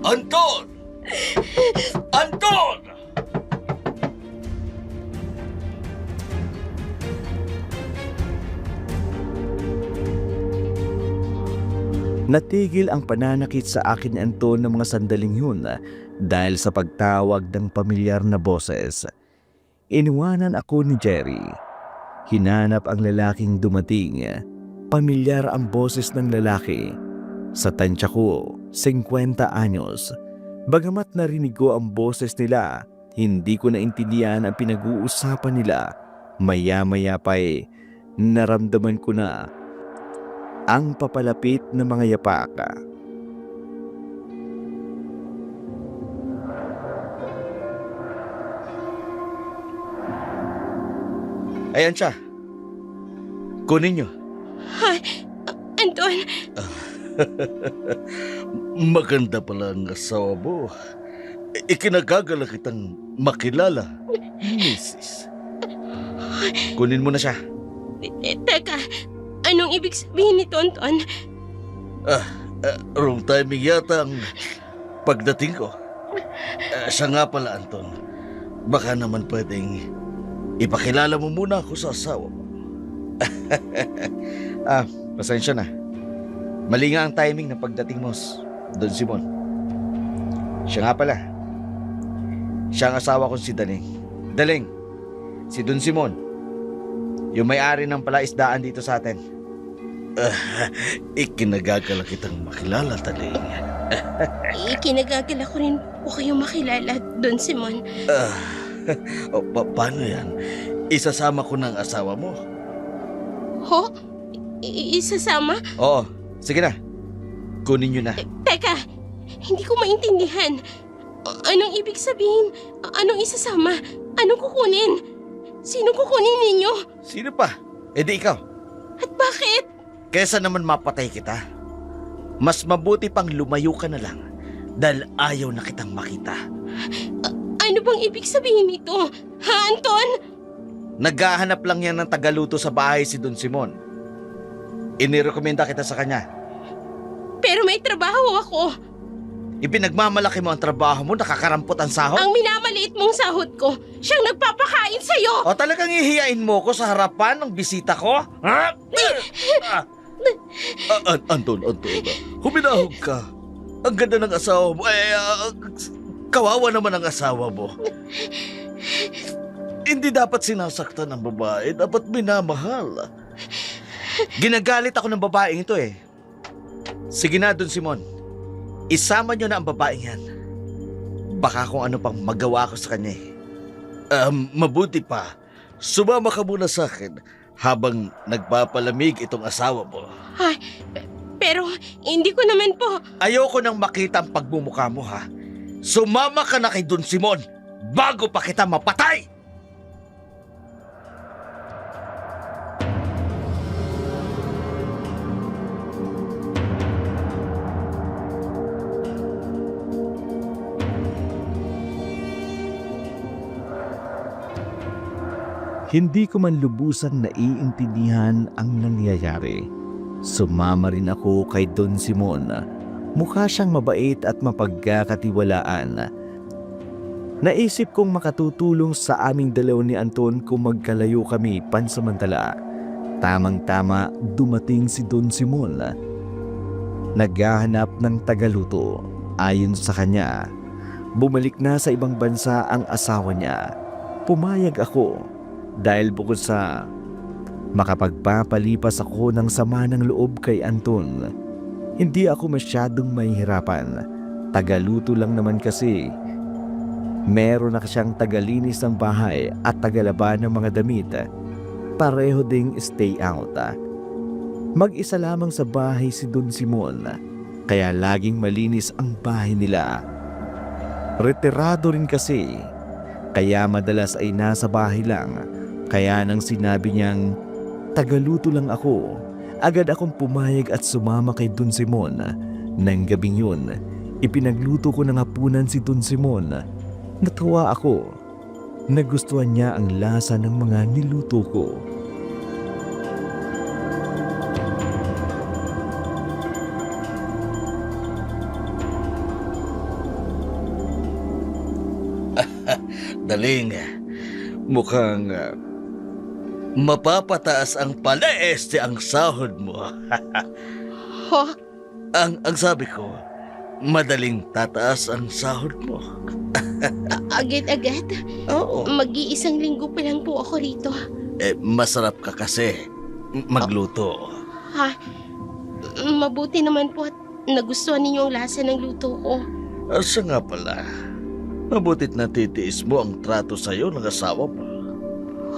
Anton! Anton! Natigil ang pananakit sa akin ni Anton ng mga sandaling yun dahil sa pagtawag ng pamilyar na boses. Iniwanan ako ni Jerry. Hinanap ang lalaking dumating. Pamilyar ang boses ng lalaki. Sa tansya ko, 50 anyos. Bagamat narinig ko ang boses nila, hindi ko naintindihan ang pinag-uusapan nila. Maya-maya pa'y naramdaman ko na ang papalapit na mga yapaka. Ayan siya. Kunin nyo. Anton, Maganda pala ang asawa mo. Ikinagagala kitang makilala, Mrs. Kunin mo na siya. teka. Anong ibig sabihin nito, Anton? Wrong timing yata ang pagdating ko. Siya nga pala, Anton. Baka naman pwedeng ipakilala mo muna ako sa asawa mo. Pasensya na. Mali nga ang timing ng pagdating mo, Don Simon. Siya nga pala. Siya ang asawa ko si Daling. Daling, si Don Simon. Yung may-ari ng palaisdaan dito sa atin. Ikinagagala kitang makilala, Daling. Ikinagagala ko rin po kayong makilala, Don Simon. Paano yan? Isasama ko ng asawa mo. Ho? Isasama? Oo, sige na. Kunin nyo na. Teka, hindi ko maintindihan. Anong ibig sabihin? Anong isasama? Anong kukunin? Sino kukunin ninyo? Sino pa? E di ikaw. At bakit? Kesa naman mapatay kita, mas mabuti pang lumayo ka na lang dahil ayaw na kitang makita. Ano bang ibig sabihin nito? Ha, Anton? Naghahanap lang yan ng tagaluto sa bahay si Don Simon. Inirekomenda kita sa kanya. Pero may trabaho ako. Ipinagmamalaki mo ang trabaho mo, nakakarampot ang sahod? Ang minamaliit mong sahod ko, siyang nagpapakain sa'yo. O talagang ihiyain mo ko sa harapan ng bisita ko? Ha? Anton, huminahog ka. Ang ganda ng asawa mo. Kawawa naman ang asawa mo. Hindi dapat sinasaktan ng babae, dapat minamahal. Ginagalit ako ng babaeng ito eh. Sige na, Don Simon. Isama nyo na ang babaeng yan. Baka kung ano pang magawa ko sa kanya eh. Mabuti pa, sumama ka muna sa akin habang nagpapalamig itong asawa mo. Ay, pero hindi ko naman po. Ayoko nang makita ang pagmumukha mo ha. Sumama ka na kay Don Simon bago pa kita mapatay! Hindi ko man lubusang naiintindihan ang nangyayari. Sumama rin ako kay Don Simon. Mukha siyang mabait at mapagkakatiwalaan. Naisip kong makatutulong sa aming dalaw ni Anton kung magkalayo kami pansamantala. Tamang-tama dumating si Don Simon. Naghahanap ng tagaluto. Ayon sa kanya, bumalik na sa ibang bansa ang asawa niya. Pumayag ako. Dahil bukod sa makapagpapalipas ako ng sama ng loob kay Anton. Hindi ako masyadong mahihirapan. Tagaluto lang naman kasi. Meron na siyang tagalinis ng bahay at tagalaba ng mga damit. Pareho ding stay out. Mag-isa lamang sa bahay si Don Simon, kaya laging malinis ang bahay nila. Retirado rin kasi, kaya madalas ay nasa bahay lang. Kaya nang sinabi niyang tagaluto lang ako, agad akong pumayag at sumama kay Don Simon. Nang gabing yun, ipinagluto ko ng hapunan si Don Simon. Natuwa ako. Nagustuhan niya ang lasa ng mga niluto ko. Daling, mukhang mapapataas ang palaeste ang sahod mo. Ho, ang sabi ko, madaling tataas ang sahod mo. agad-agad? Oo. Mag-iisang linggo pa lang po ako rito. Masarap ka kasi magluto. Ha? Mabuti naman po at nagustuhan ninyo ang lasa ng luto ko. Asa nga pala, mabutit na titiis mo ang trato sa'yo ng asawa mo.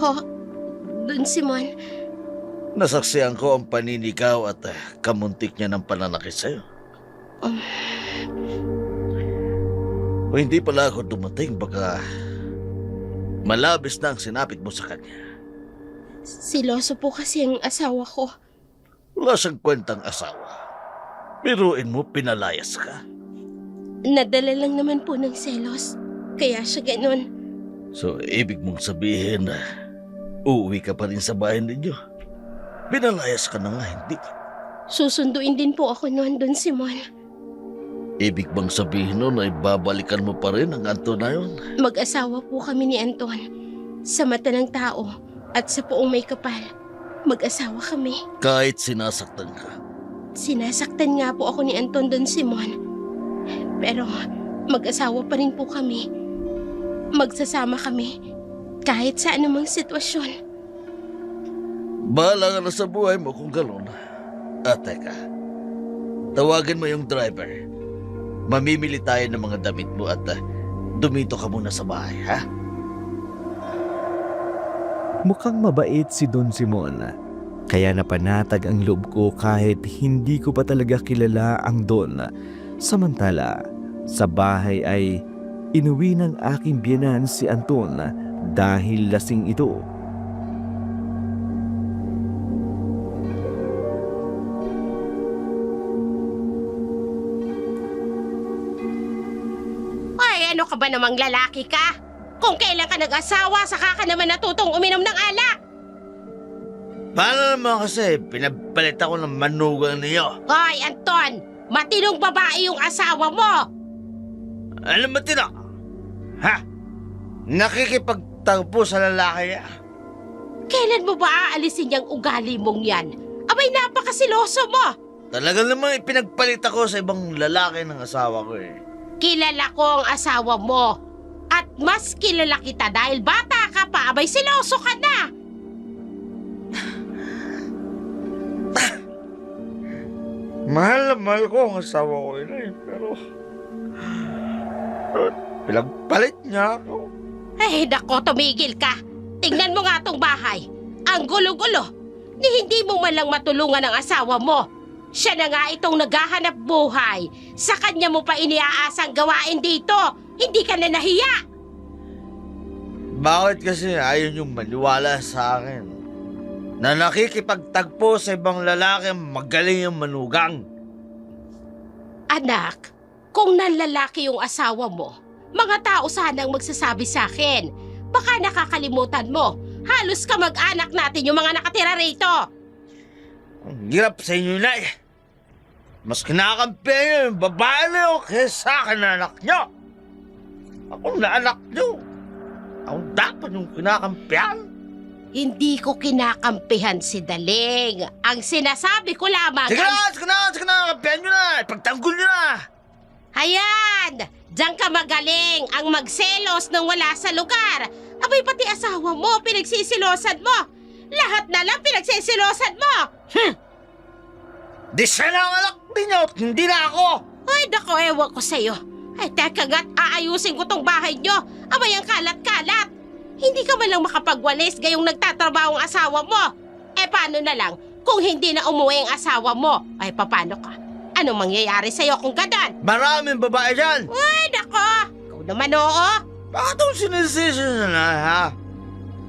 Ho, Don Simon, Nasaksihan ko ang paninigaw at kamuntik niya ng pananakit sa'yo. O hindi pala ako dumating, baka malabis na ang sinapit mo sa kanya. siloso po kasi ang asawa ko. Wala siyang kwentang asawa. Biruin mo, pinalayas ka. Nadala lang naman po ng selos. Kaya siya ganon. So, ibig mong sabihin na uuwi ka pa rin sa bahay ninyo. Pinalayas ka na nga, hindi. Susunduin din po ako noon, Don Simon. Ibig bang sabihin nun ay babalikan mo pa rin ang Anton na yun? Mag-asawa po kami ni Anton. Sa mata ng tao at sa poong may kapal. Mag-asawa kami. Kahit sinasaktan ka. Sinasaktan nga po ako ni Anton, Don Simon. Pero mag-asawa pa rin po kami. Magsasama kami kahit sa anumang sitwasyon. Bahala ka na sa buhay mo kung gano'n. At teka, tawagin mo yung driver. Mamimili tayo ng mga damit mo at dumito ka muna sa bahay, ha? Mukhang mabait si Don Simon. Kaya napanatag ang loob ko kahit hindi ko pa talaga kilala ang Don. Samantala, sa bahay ay inuwi ng aking biyenan si Anton dahil lasing ito. Ay, ano ka ba namang lalaki ka? Kung kailan ka nag-asawa, saka ka naman natutong uminom ng alak. Paano naman kasi pinapalit ako ng manugang niyo? Hoy, Anton! Matinong babae yung asawa mo! Alam mo tino? Ha? Nakikipagtagpo sa lalaki niya. Kailan mo ba aalisin yung ugali mong yan? Abay, napakasiloso mo! Talaga namang ipinagpalit ako sa ibang lalaki ng asawa ko eh. Kilala ko ang asawa mo. At mas kilala kita dahil bata ka pa, abay siloso ka na! Mahal na mahal ko ang asawa ko yun eh, pero pinagpalit niya ako. Ay, nako, tumigil ka. Tingnan mo nga tong bahay. Ang gulo-gulo. Ni hindi mo man lang matulungan ang asawa mo. Siya na nga itong naghahanap buhay. Sa kanya mo pa iniaasang gawain dito. Hindi ka na nahiya. Bakit kasi ayaw niyong maniwala sa akin? Na nakikipagtagpo sa ibang lalaki magaling yung manugang. Anak, kung nanlalaki yung asawa mo, mga tao sanang magsasabi sa akin. Baka nakakalimutan mo. Halos ka mag-anak natin yung mga nakatira rito. Ang hirap sa inyo na eh. Mas kinakampihan niyo yung babae niyo kaysa akin na anak niyo. Ako na anak niyo. Ako dapat yung kinakampihan. Hindi ko kinakampihan si Daling. Ang sinasabi ko lamang Sige na, kampihan niyo na. Ipagtanggol niyo na. Hayan! Diyan ka magaling ang magselos nang wala sa lugar. Abay, pati asawa mo, pinagsisilosan mo. Lahat na lang pinagsisilosan mo! Di siya na ang anak ninyo at hindi na ako! Ay, naku, ewan ko sa'yo. Ay, teka nga't aayusin ko tong bahay nyo. Abay, ang kalat-kalat. Hindi ka man lang makapagwalis gayong nagtatrabaho ang asawa mo. Eh, paano na lang kung hindi na umuwi ang asawa mo? Ay, paano ka? Anong mangyayari sa'yo kung ganon? Maraming babae dyan! Ay, nako! Ikaw naman, oo. Bakit ang sinisisi nyo na, ha?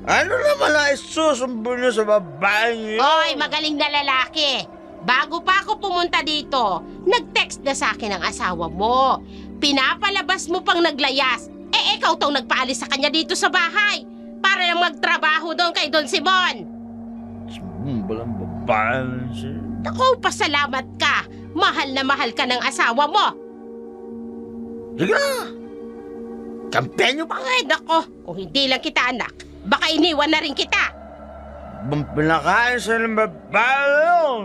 Ano naman na isusumbo nyo sa babae niyo? Oy, magaling na lalaki. Bago pa ako pumunta dito, nag-text na sa akin ang asawa mo. Pinapalabas mo pang naglayas. Eh, ikaw tong nagpaalis sa kanya dito sa bahay para lang magtrabaho doon kay Don Simon. Balang babae siya. Naku, pasalamat ka. Mahal na mahal ka ng asawa mo. Sige na! Kampihan nyo pa! Ay, nako, kung hindi lang kita anak, baka iniwan na rin kita. Bang pinakain sa ng babae yun!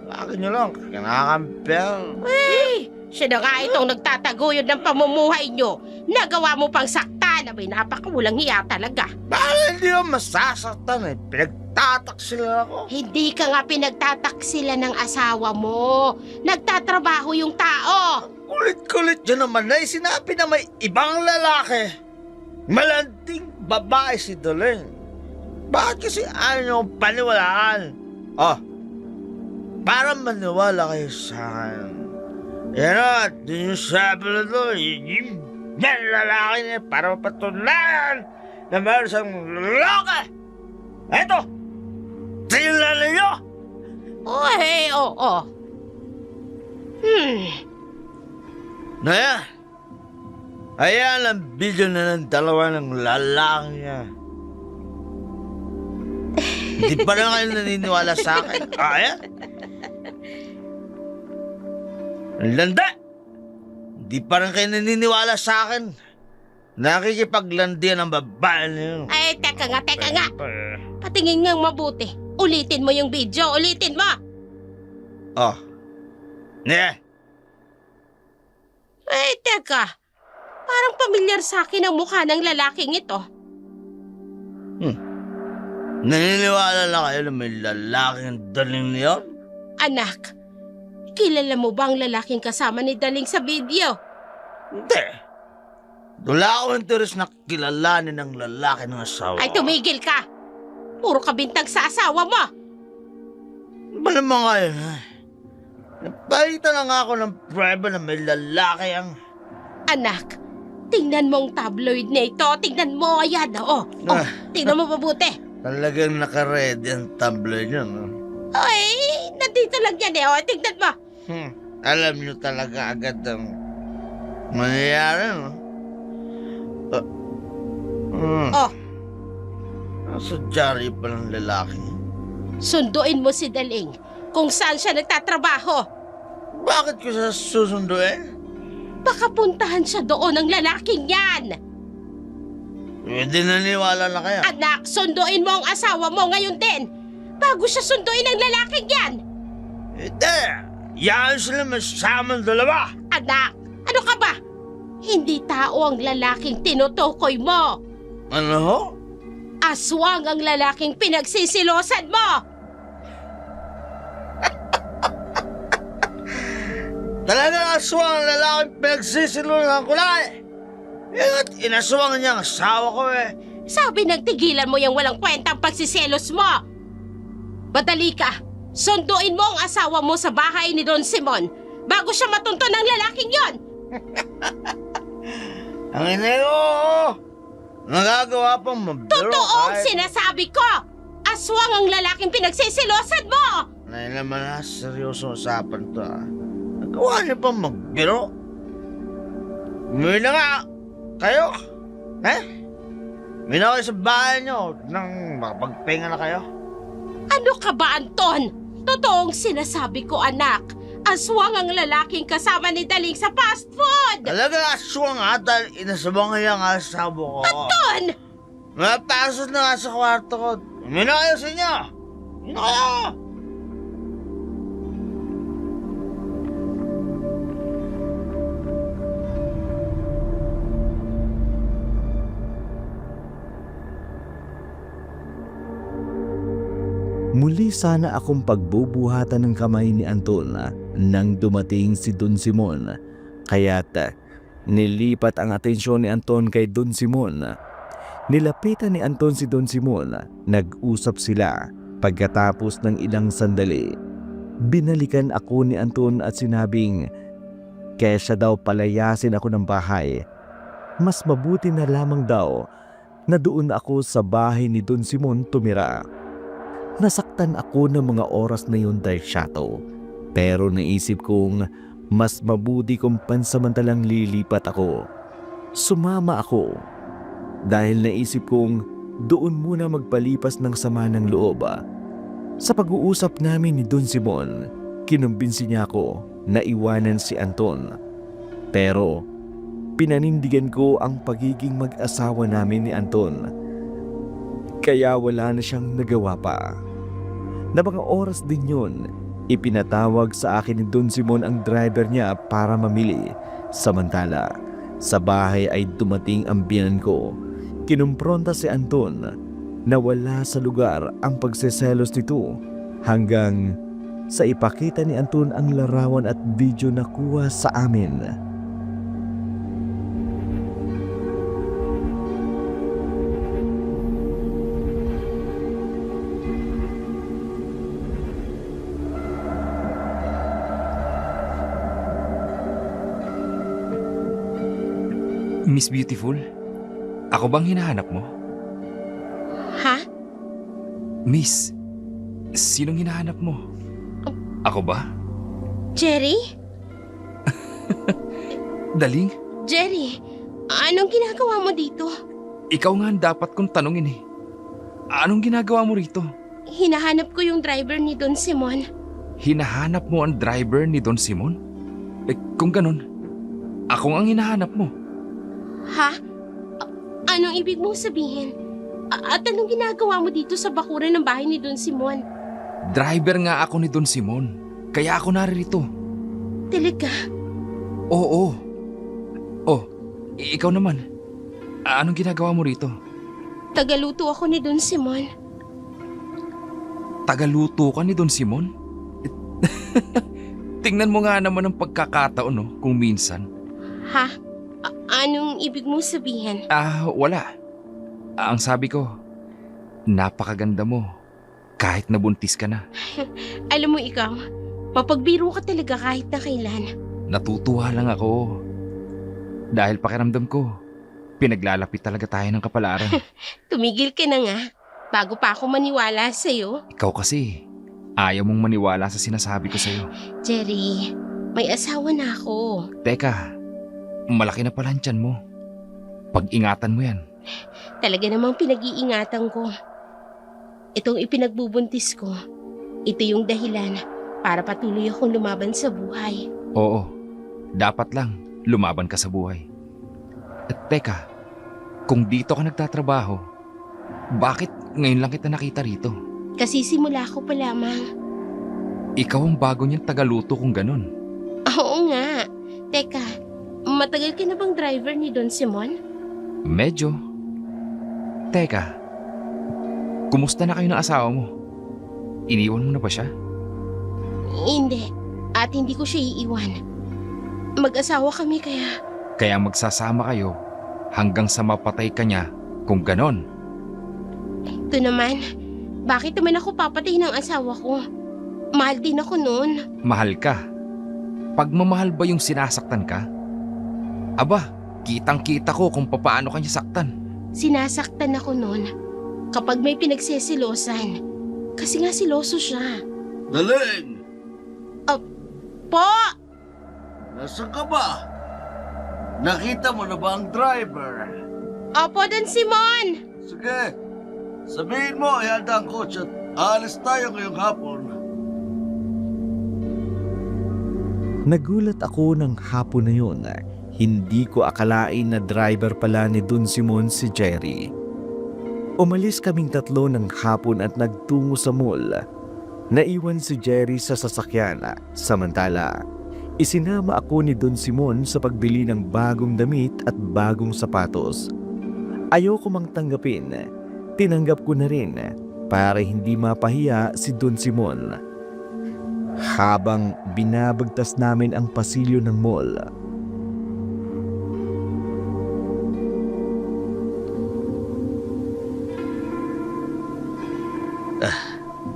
Akin nyo lang, kinakampihan. Ay, siya na nga itong nagtataguyod ng pamumuhay nyo. Nagawa mo pang sakta na may napakawalang hiya talaga. Bakit hindi ko masasaktan eh? Pinagtataksil ako. Hindi ka nga pinagtataksila ng asawa mo. Nagtatrabaho yung tao. Kulit-kulit dyan naman na sinabi na may ibang lalaki. Malanding babae si Doleng. Bakit kasi ayaw niyo akong paniwalaan? Oh, para maniwala kayo sa akin. Yan o, di yung sabi na to, yung lalaki niya para mapatunayan na meron siyang lalaki. Eto, tingnan ninyo. Oy, oo. Naya, ayan ang video na ng dalawa ng lalaki niya. Hindi pa rin kayo naniniwala sa akin. Ayan. Ang landa. Hindi pa rin kayo naniniwala sa akin. Nakikipaglandian ang babae niyo. Ay, teka nga. Patingin nga mabuti. Ulitin mo yung video, ulitin mo. Oh. Yeah. Ay, teka. Parang pamilyar sa akin ang mukha ng lalaking ito. Naniniwala na kayo na may lalaking daling niyon? Anak, kilala mo ba ang lalaking kasama ni Daling sa video? Hindi. Wala akong interes na kilalanin ng lalaki ng asawa. Ay, tumigil ka. Puro ka bintag sa asawa mo. Ba naman kayo? Napalitan na nga ako ng prueba na may lalaki ang... Anak, tingnan mo ang tabloid na ito. Tingnan mo, ayan. Tingnan mo mabuti. Talagang nakaredy ang tabloid niyo, no? Ay, nandito lang yan eh. Tingnan mo. Alam niyo talaga agad ang mangyayari, no? Nasa dyaryo pa ng lalaki. Sunduin mo si Daling kung saan siya nagtatrabaho. Bakit ko siya susunduin? Baka puntahan siya doon ng lalaking yan. Hindi naniwala na kayo. Anak, sunduin mo ang asawa mo ngayon din. Bago siya sunduin ng lalaking yan. Hindi. Yan sila masamang dalawa. Anak, ano ka ba? Hindi tao ang lalaking tinutukoy mo. Ano ho? Aswang ang lalaking pinagsisilosan mo. Talagang aswang ang lalaking pinagsisilunan ko na eh. At inaswang niya ang asawa ko eh. Sabi nagtigilan mo yung walang kwentang pagsiselos mo. Badali ka. Sunduin mo ang asawa mo sa bahay ni Don Simon bago siya matunto ng lalaking yon. Ang inayo, nagagawa pang mabiro. Totoong sinasabi ko. Aswang ang lalaking pinagsisilosan mo. Nay naman na, seryoso usapan to ah. Nagawa niyo pang magbiro. Umuwi na nga. Kayo? Umuwi na kayo sa bahay niyo nang makapagpahinga na kayo. Ano ka ba, Anton? Totoong sinasabi ko, anak. Aswang ang lalaking kasama ni Daling sa fast food. Talagang aswang nga dahil inasabang niya ang asawa ko. Anton! Napasok na nga sa kwarto ko. Umuwi na kayo sa inyo. Umuwi na kayo. Muli sana akong pagbubuhatan ng kamay ni Anton nang dumating si Don Simon. Kaya't nilipat ang atensyon ni Anton kay Don Simon. Nilapitan ni Anton si Don Simon. Nag-usap sila. Pagkatapos ng ilang sandali, binalikan ako ni Anton at sinabing, kesa daw palayasin ako ng bahay, mas mabuti na lamang daw na doon ako sa bahay ni Don Simon tumira. Nasaktan ako ng mga oras na yun dahil syato. Pero naisip kong mas mabuti kung pansamantalang lilipat ako. Sumama ako dahil naisip kong doon muna magpalipas ng sama ng loob. Sa pag-uusap namin ni Don Simon, kinumbinsi niya ako na iwanan si Anton. Pero pinanindigan ko ang pagiging mag-asawa namin ni Anton. Kaya wala na siyang nagawa pa. Na mga oras din yun, ipinatawag sa akin ni Don Simon ang driver niya para mamili. Samantala, sa bahay ay dumating ang biyanan ko. Kinumpronta si Anton na wala sa lugar ang pagseselos nito hanggang sa ipakita ni Anton ang larawan at video na kuha sa amin. Miss Beautiful, ako bang hinahanap mo? Ha? Miss, sinong hinahanap mo? Ako ba? Jerry? Daling, Jerry, anong ginagawa mo dito? ikaw nga ang dapat kong tanungin eh. Anong ginagawa mo rito? Hinahanap ko yung driver ni Don Simon. Hinahanap mo ang driver ni Don Simon? Kung ganun, ako ang hinahanap mo. Ha? Anong ibig mong sabihin? At anong ginagawa mo dito sa bakuran ng bahay ni Don Simon? Driver nga ako ni Don Simon, kaya ako naririto. Talaga? Oo. Oh, ikaw naman. Anong ginagawa mo rito? Tagaluto ako ni Don Simon. Tagaluto ka ni Don Simon? Tingnan mo nga naman ang pagkakataon no, kung minsan. Ha? Anong ibig mong sabihin? Wala. Ang sabi ko, napakaganda mo kahit nabuntis ka na. Alam mo ikaw, mapagbiro ka talaga kahit na kailan. Natutuwa lang ako. Dahil pakiramdam ko, pinaglalapit talaga tayo ng kapalaran. Tumigil ka na nga, bago pa ako maniwala sa'yo. Ikaw kasi, ayaw mong maniwala sa sinasabi ko sa'yo. Jerry, may asawa na ako. Teka, malaki na pala ang tiyan mo. Pag-ingatan mo yan. Talaga namang pinag-iingatan ko. Itong ipinagbubuntis ko, ito yung dahilan para patuloy akong lumaban sa buhay. Oo, dapat lang lumaban ka sa buhay. At teka, kung dito ka nagtatrabaho, bakit ngayon lang kita nakita rito? Kasi simula ko pa lamang. Ikaw ang bago niyang tagaluto kung ganun. Oo nga. Teka, matagal ka na bang driver ni Don Simon? Medyo. Teka, kumusta na kayo ng asawa mo? Iniwan mo na ba siya? Hindi. At hindi ko siya iiwan. Mag-asawa kami kaya... Kaya magsasama kayo hanggang sa mapatay ka niya kung ganon. Ito naman, bakit naman ako papatay ng asawa ko? Mahal din ako noon. Mahal ka? Pagmamahal ba yung sinasaktan ka? Aba, kitang-kita ko kung papaano ka niya saktan. Sinasaktan ako noon kapag may pinagsesilosan. Kasi nga siloso siya. Daling! Po! Nasaan ka ba? Nakita mo na ba ang driver? Opo, Don Simon! Sige, sabihin mo, ihanda ang kotse at aalis tayo ngayong hapon. Nagulat ako ng hapon na yun. Hindi ko akalain na driver pala ni Don Simon si Jerry. Umalis kaming tatlo ng hapon at nagtungo sa mall. Naiwan si Jerry sa sasakyan. Samantala, isinama ako ni Don Simon sa pagbili ng bagong damit at bagong sapatos. Ayoko mang tanggapin. Tinanggap ko na rin. para hindi mapahiya si Don Simon. Habang binabagtas namin ang pasilyo ng mall,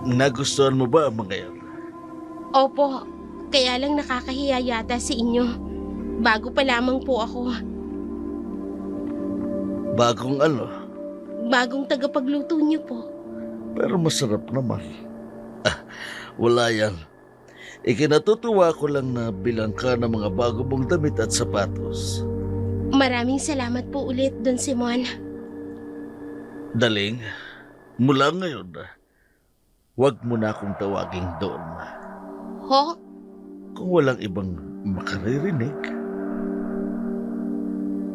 Nagustuhan mo ba ang mga yan? Opo, kaya lang nakakahiya yata sa inyo. Bago pa lamang po ako. Bagong ano? Bagong tagapagluto niyo po. Pero masarap naman. Wala yan. Ikinatutuwa ko lang na bilang ka ng mga bago mong damit at sapatos. Maraming salamat po ulit, Don Simon. Daling, mula ngayon, huwag mo na akong tawaging Don. Ho? Kung walang ibang makaririnig,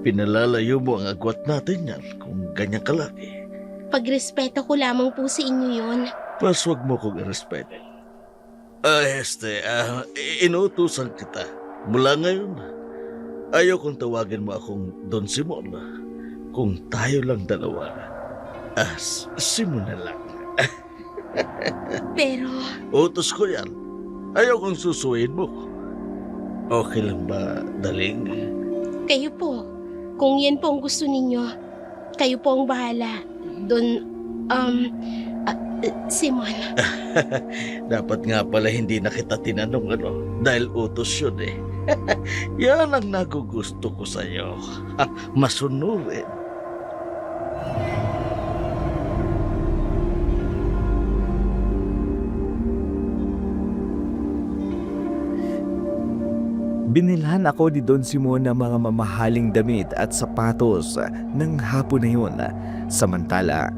pinalalayo mo ang agwat natin yan kung ganyan ka lagi. Pagrespeto ko lamang po sa inyo yon. Mas huwag mo kong irespeto. Inuutusan kita. Mula ngayon, ayaw kong tawagin mo akong Don Simon. Kung tayo lang dalawa, Simon na lang. Pero, Utos ko yan. Ayaw kong susuin mo. Okay lang ba, Daling? kayo po. Kung yan po ang gusto ninyo, kayo po ang bahala. Don, Simon. Dapat nga pala hindi na kita tinanong dahil utos yun eh. Yan ang nagugusto ko sa'yo. Masunurin. binilhan ako ni Don Simon ng mga mamahaling damit at sapatos ng hapon na yun. Samantala,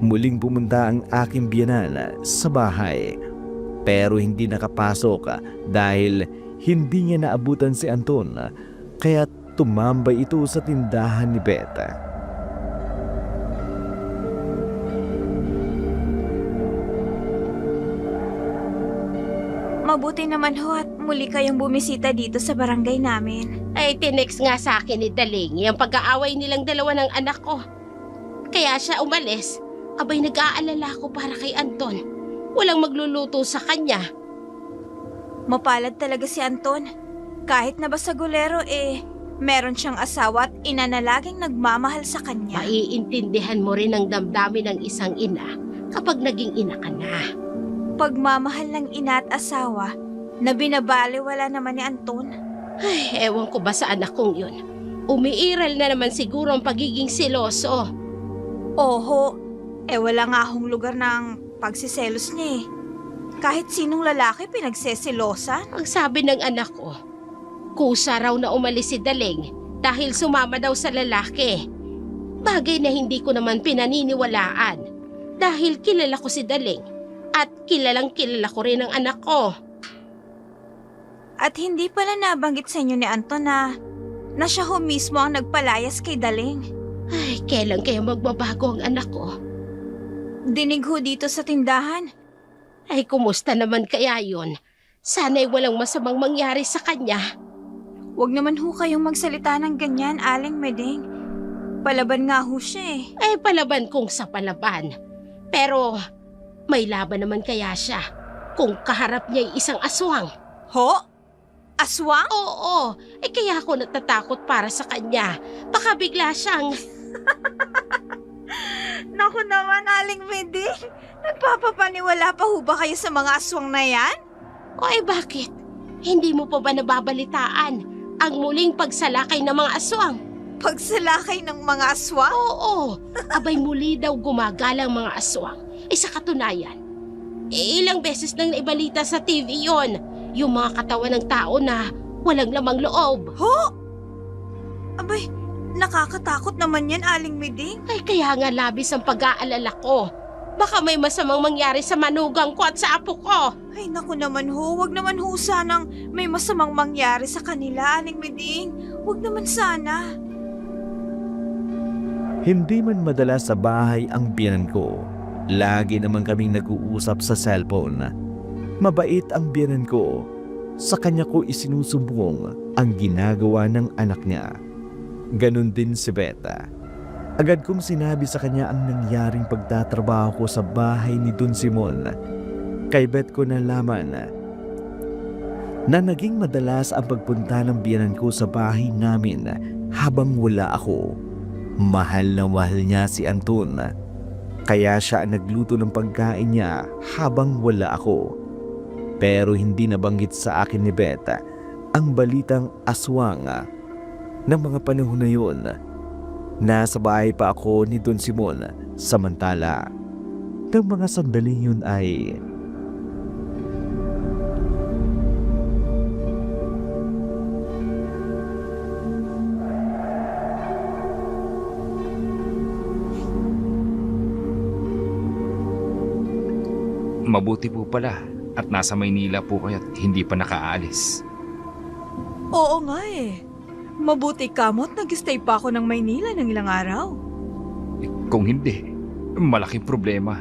muling pumunta ang aking biyenan sa bahay. Pero hindi nakapasok dahil hindi niya naabutan si Anton, kaya tumambay ito sa tindahan ni Beth. Mabuti naman ho at muli kayong bumisita dito sa barangay namin. Ay, tinext nga sa akin ni Daling yung pag-aaway nilang dalawa ng anak ko. Kaya siya umalis. Abay, nag-aalala ko para kay Anton. Walang magluluto sa kanya. Mapalad talaga si Anton. Kahit na basagulero meron siyang asawa at ina na laging nagmamahal sa kanya. Maiintindihan mo rin ang damdamin ng isang ina kapag naging ina ka na. Pagmamahal ng ina at asawa na binabaliwala naman ni Anton. Ay, ewan ko ba sa anak kong yun. Umiiral na naman siguro ang pagiging seloso. Oho, wala nga akong lugar ng pagsiselos niya eh. Kahit sinong lalaki pinagseselosan. Ang sabi ng anak ko, kusa raw na umalis si Daling dahil sumama daw sa lalaki. Bagay na hindi ko naman pinaniniwalaan dahil kilala ko si Daling at kilalang kilala ko rin ang anak ko. At hindi pala nabanggit sa inyo ni Anton na siya ho mismo ang nagpalayas kay Daling. Ay, kailan kaya magbabago ang anak ko? Dinig ho dito sa tindahan. Ay, kumusta naman kaya yun? Sana'y walang masamang mangyari sa kanya. Huwag naman ho kayong magsalita ng ganyan, Aling Meding. Palaban nga ho siya eh. Ay, palaban kung sa palaban. Pero may laban naman kaya siya kung kaharap niya ay isang aswang. Ho? Aswang? Oo, kaya ako natatakot para sa kanya. Baka bigla siyang... Naku naman, Aling Meding. Nagpapapaniwala pa ho ba kayo sa mga aswang na yan? O bakit? Hindi mo pa ba nababalitaan ang muling pagsalakay ng mga aswang? Pagsalakay ng mga aswang? Oo, abay muli daw gumagala ang mga aswang. Sa katunayan, ilang beses nang naibalita sa TV yon, yung mga katawan ng tao na walang lamang loob. Ho? Abay, nakakatakot naman yan, Aling Meding. Ay, kaya nga labis ang pag-aalala ko. Baka may masamang mangyari sa manugang ko at sa apo ko. Ay, naku naman ho, wag naman ho sanang may masamang mangyari sa kanila, Aling Meding. Wag naman sana. Hindi man madala sa bahay ang biyenan ko. Lagi naman kaming nag-uusap sa cellphone. Mabait ang biyenan ko. Sa kanya ko isinusumbong ang ginagawa ng anak niya. Ganon din si Beta. Agad kong sinabi sa kanya ang nangyaring pagtatrabaho ko sa bahay ni Don Simon. Kay Beth ko nalaman na naging madalas ang pagpunta ng biyanan ko sa bahay namin habang wala ako. Mahal na mahal niya si Anton. Kaya siya ang nagluto ng pagkain niya habang wala ako. Pero hindi nabanggit sa akin ni Beth ang balitang aswang ng mga panahon na yun. Nasa bahay pa ako ni Don Simon, samantala ng mga sandaling yun ay Mabuti po pala at nasa Maynila po kayo at hindi pa nakaalis. Oo nga eh. Mabuti ka mo't nag-stay pa ako ng Maynila ng ilang araw. Kung hindi, malaking problema.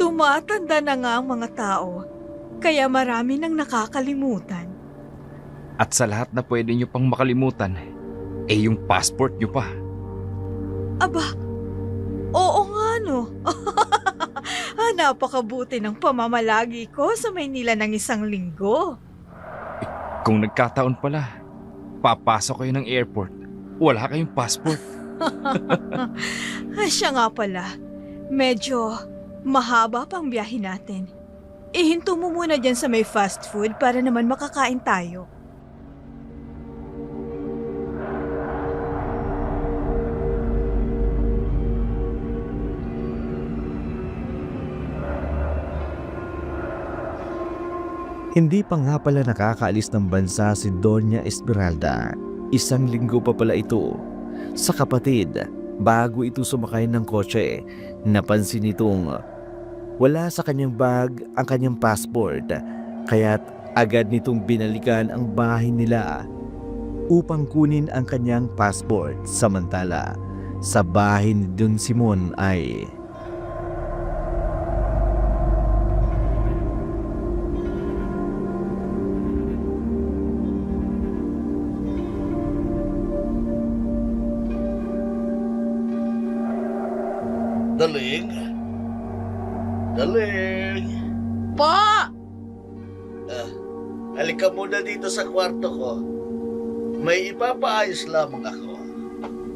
Tumatanda na nga ang mga tao, kaya marami nang nakakalimutan. At sa lahat na pwede nyo pang makalimutan, yung passport nyo pa. Aba, oo nga no. Napakabuti ng pamamalagi ko sa Maynila ng 1 linggo. Kung nagkataon pala, papasok kayo ng airport, wala kayong passport. Siya nga pala, medyo mahaba pang biyahe natin. Ihinto mo muna dyan sa may fast food para naman makakain tayo. hindi pa nga pala nakakaalis ng bansa si Doña Esmeralda. 1 linggo pa pala ito. Sa kapatid, bago ito sumakay ng kotse, napansin nitong wala sa kanyang bag ang kanyang passport. Kaya't agad nitong binalikan ang bahay nila upang kunin ang kanyang passport. Samantala, sa bahay ni Don Simon ay Daling? Daling? Po! Halika muna dito sa kwarto ko. May ipapaayos lamang ako.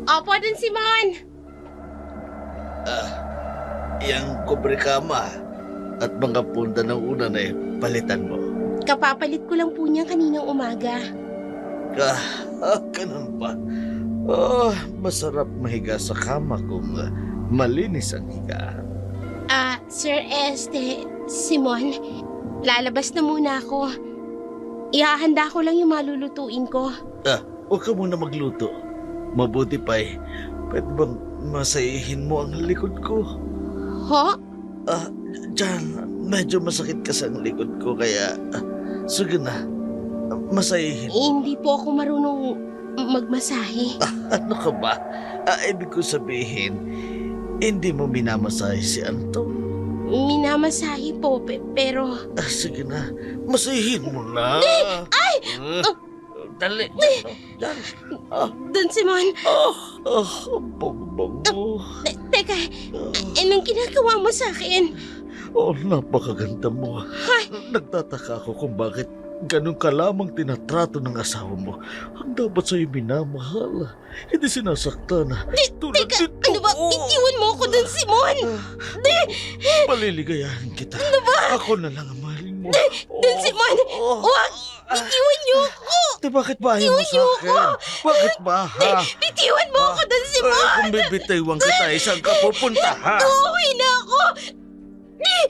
Opo, Don Simon! Yang kubrikama at mga punda ng unan palitan mo. Kapapalit ko lang po niya kaninang umaga. Ganun ba? Masarap mahiga sa kama kung malinis ang higa. Sir Simon, lalabas na muna ako. Ihahanda ko lang yung malulutuin ko. Huwag ka muna magluto. Mabuti pa pwede bang masayihin mo ang likod ko? Ho? Diyan, medyo masakit kasi ang likod ko kaya sige na, masayihin. Hindi po ako marunong magmasahe. Ano ka ba? Ibig ko sabihin, hindi mo minamasahe si Anton. Minamasahe po, pero... Sige na, masahihin mo na. Ay! Dali. Diyan. Don Simon, Bango. teka, anong ginagawa mo sa akin? Napakaganda mo. Nagtataka ako kung bakit ganun ka lamang tinatrato ng asawa mo. Ang dapat sa'yo minamahal. Hindi sinasaktan. Tulad Teka, nito. ano ba? Itiwan mo ako, Don Simon! Paliligayahin kita. Ano ba? Ako na lang ang mahalin mo. Don Simon! Huwag! Bitiwan niyo ako! Bakit ba ayaw mo sa akin? Bakit ba, ha? Bitiwan mo ako, Don Simon! Kung bibitaywang kita, saan ka pupunta, ha? Uuwi na ako!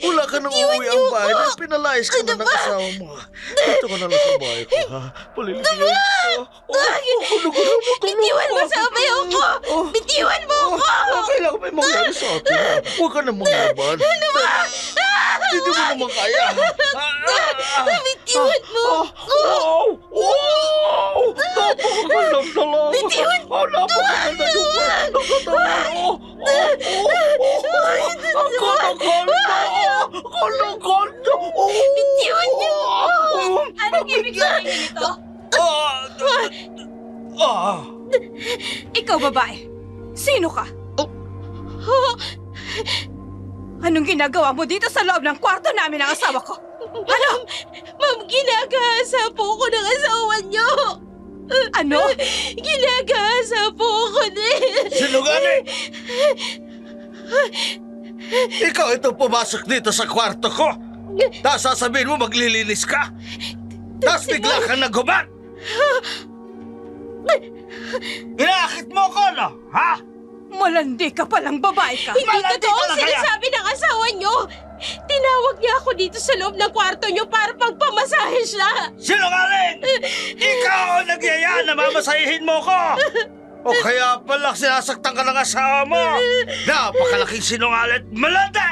Wala ka nang uuwi ang bahay. Pinalayas ka na ng asawa mo. Dito ka na lang sa bahay ko, ha? Paliligayahin kita. Bitiwan mo sa abayaw ko! Bitiwan mo ako! Kailangan may mangyari sa atin, ha? Huwag ka na manglaban. Ano ba? Hindi mo naman kaya. Bitiwan mo ako! Napakagandang dalawa. Bitiwan mo! Napakaganda yung Ang ganda-ganda! Bitiwan niyo ako! Anong ibig sabihin nito? Ikaw Ikaw, babae. Sino ka? Oh, Anong ginagawa mo dito sa loob ng kwarto namin ng asawa ko? Ano? ma'am, ginagahasa po ako ng asawa niyo. Ano? Ginagahasa po ako din. Sinungaling! Ikaw ito pumasok dito sa kwarto ko. Tapos sasabihin mo maglilinis ka. Tapos bigla kang nagubat. Inaakit mo ko, no? Ha? Malandi ka palang babae ka. Hindi Malandi totoo ka ang na kaya? sinasabi ng asawa niyo. Tinawag niya ako dito sa loob ng kwarto niyo para pagpamasahe siya. Sinungaling! Ikaw ang nagyaya na mamasahihin mo ko! O kaya pala sinasaktan ka ng asawa mo! Napakalaking sinungaling malandi!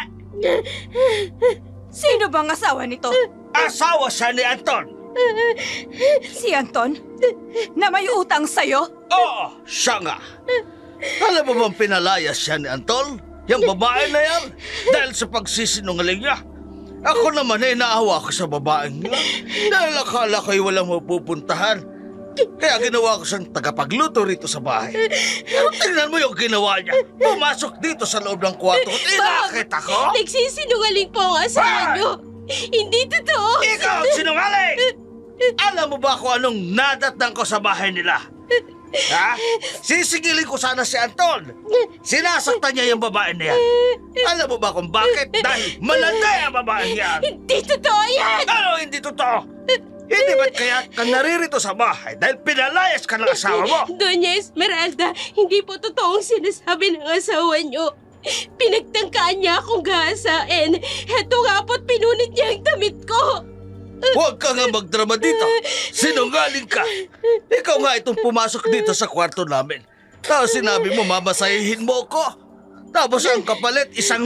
Sino bang asawa nito? Asawa siya ni Anton! Si Anton? Na may utang sa'yo? Oo, siya nga! Alam mo bang pinalayas siya ni Anton? Yung babae na yan? Dahil sa pagsisinungaling niya. Ako naman ay naawa ko sa babaeng niya. Dahil akala ko'y walang mapupuntahan. Kaya ginawa ko siyang tagapagluto rito sa bahay. Pero tingnan mo yung ginawa niya. Pumasok dito sa loob ng kwarto at inakit ako. Nagsisinungaling po ang asawa Ah! niyo. Hindi totoo. Ikaw ang sinungaling! Alam mo ba kung anong nadatnan ko sa bahay nila? Ha? Sisigilin ko sana si Anton. Sinasaktan niya yung babae na yan. Alam mo ba kung bakit? Dahil malandi ang babae yan. Hindi totoo yan. Ano hindi totoo? Hindi ba't kaya ka naririto sa bahay dahil pinalayas ka ng asawa mo? Doña Esmeralda, hindi po totoo ang sinasabi ng asawa niyo. Pinagtangkaan niya akong gahasain. Heto nga po't pinunit niya ang damit ko. Huwag ka nga magdrama dito. Sinungaling ka. Ikaw nga itong pumasok dito sa kwarto namin. Tapos sinabi mo mamasahihin mo ko. Tapos ang kapalit 1,000.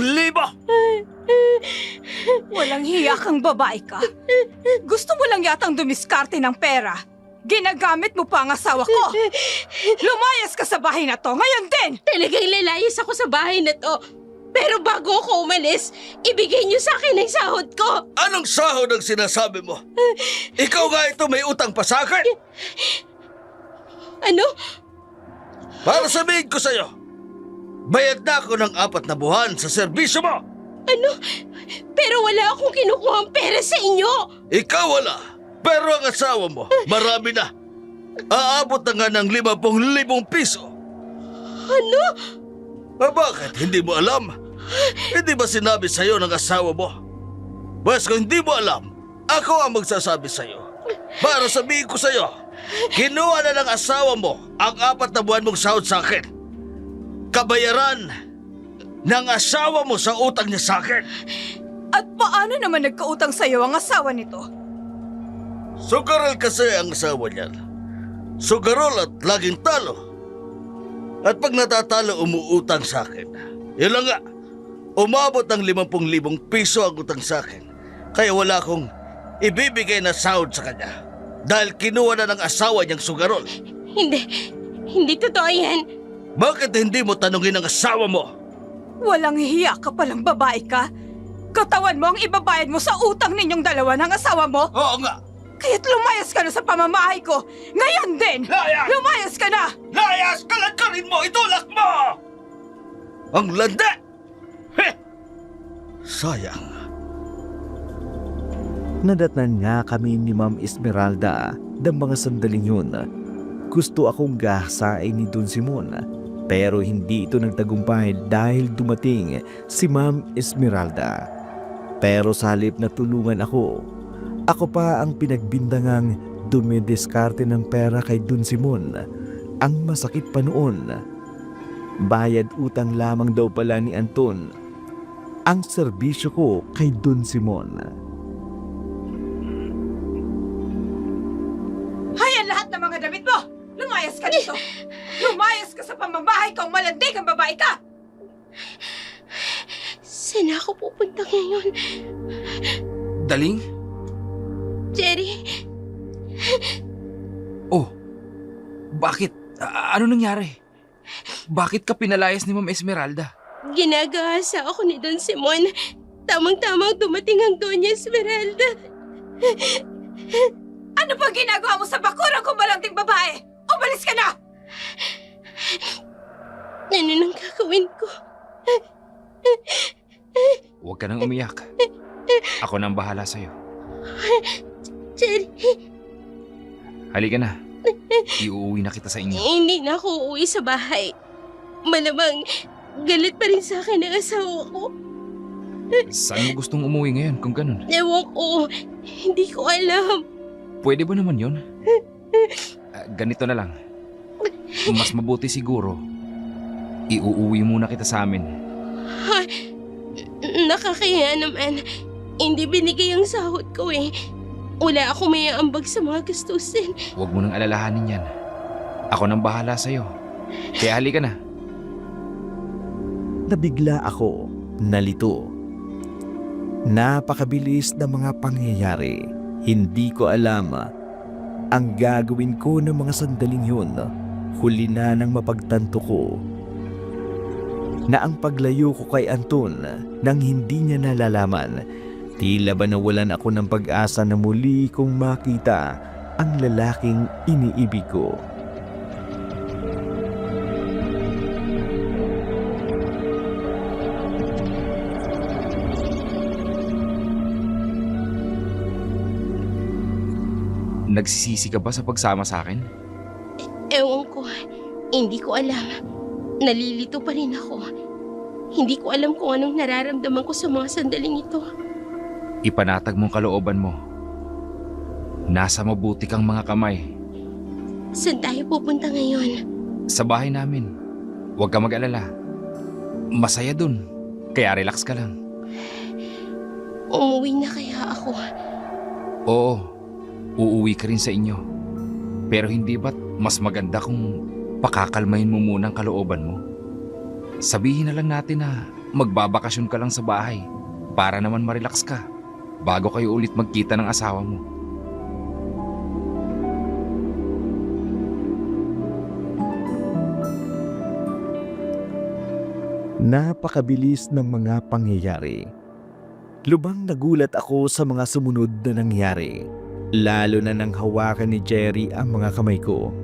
Walang hiya kang babae ka. Gusto mo lang yatang dumiskarte ng pera. Ginagamit mo pa ang asawa ko. Lumayas ka sa bahay na to ngayon din. Talagang lalayas ako sa bahay na to. Pero bago ako umalis, ibigay niyo sa akin ang sahod ko. Anong sahod ang sinasabi mo? Ikaw nga ito may utang pa sa akin. Ano? Para sabihin ko sa'yo, bayad na ako ng 4 na buwan sa serbisyo mo. Ano? Pero wala akong kinukuhang pera sa inyo. Ikaw wala, pero ang asawa mo, marami na. Aabot na nga ng 50,000 piso. Ano? Bakit? Hindi mo alam? Hindi ba sinabi sa'yo ng asawa mo? Bas kung hindi mo alam, ako ang magsasabi sa'yo. Para sabihin ko sa'yo, kinuha na ng asawa mo ang 4 na buwan mong sahod sa akin. Kabayaran ng asawa mo sa utang niya sa akin. At paano naman nagkautang sa'yo ang asawa nito? Sugarol kasi ang asawa niyan. Sugarol at laging talo. At pag natatalo, umuutang sa akin. Yun lang nga, umabot ng 50,000 piso ang utang sa akin. Kaya wala akong ibibigay na sahod sa kanya. Dahil kinuha na ng asawa niyang sugarol. Hindi totoo yan. Bakit hindi mo tanungin ang asawa mo? Walang hiya ka palang babae ka. Katawan mo ang ibabayad mo sa utang ninyong dalawa ng asawa mo. Oo nga, Kaya't lumayas ka na sa pamamahay ko. Ngayon din! Layas! Lumayas ka na! layas! Kalagkarin mo! Itulak mo! Ang landa! Heh! Sayang. Nadatnan nga kami ni Ma'am Esmeralda ng mga sandaling yun. Gusto akong gahasain ni Don Simon, pero hindi ito nagtagumpay dahil dumating si Ma'am Esmeralda. Pero sa halip na tulungan ako pa ang pinagbindangang dumidiskarte ng pera kay Don Simon. Ang masakit pa noon, bayad utang lamang daw pala ni Anton ang serbisyo ko kay Don Simon. Hayan lahat ng mga damit mo! Lumayas ka dito! Lumayas ka sa pamamahay kong malandi kang babae ka! Saan ako pupunta ngayon? Daling? Jerry, Oh, bakit? Ano nangyari? Bakit ka pinalayas ni Ma'am Esmeralda? ginagahasa ako ni Don Simon. Tamang-tamang dumating ang Doña Esmeralda. Ano bang ginagawa mo sa bakurang kong malanding babae? Umalis ka na! Ano nang gagawin ko? Huwag ka nang umiyak. Ako nang bahala sa'yo. Jerry, Halika na. Iuuwi na kita sa inyo. hindi na ako uuwi sa bahay. Malamang galit pa rin sa akin ang asawa ko. Saan mo gustong umuwi ngayon kung ganun? Ewan ko, hindi ko alam. Pwede ba naman yun? Ganito na lang. Mas mabuti siguro. Iuuwi muna kita sa amin. Nakakaya naman. Hindi binigay ang sahod ko eh. Wala ako may ambag sa mga gastusin. Huwag mo nang alalahanin yan. Ako nang bahala sa'yo. Kaya halika na. Nabigla ako, nalito. Napakabilis na mga pangyayari. Hindi ko alam ang gagawin ko ng mga sandaling yun. Huli na nang mapagtanto ko na ang paglayo ko kay Anton nang hindi niya nalalaman, tila ba nawalan ako ng pag-asa na muli kong makita ang lalaking iniibig ko. Nagsisisi ka ba sa pagsama sa akin? Ewan ko, hindi ko alam. Nalilito pa rin ako. Hindi ko alam kung anong nararamdaman ko sa mga sandaling ito. Ipanatag mong kalooban mo. Nasa mabuti kang mga kamay. Saan tayo pupunta ngayon? Sa bahay namin. Huwag ka mag-alala. Masaya dun. Kaya relax ka lang. Umuwi na kaya ako? Oo, uuwi ka rin sa inyo. Pero hindi ba't mas maganda kung pakakalmahin mo muna ang kalooban mo? Sabihin na lang natin na magbabakasyon ka lang sa bahay para naman ma-relax ka bago kayo ulit magkita ng asawa mo. Napakabilis ng mga pangyayari. Lubang nagulat ako sa mga sumunod na nangyari, lalo na nang hawakan ni Jerry ang mga kamay ko.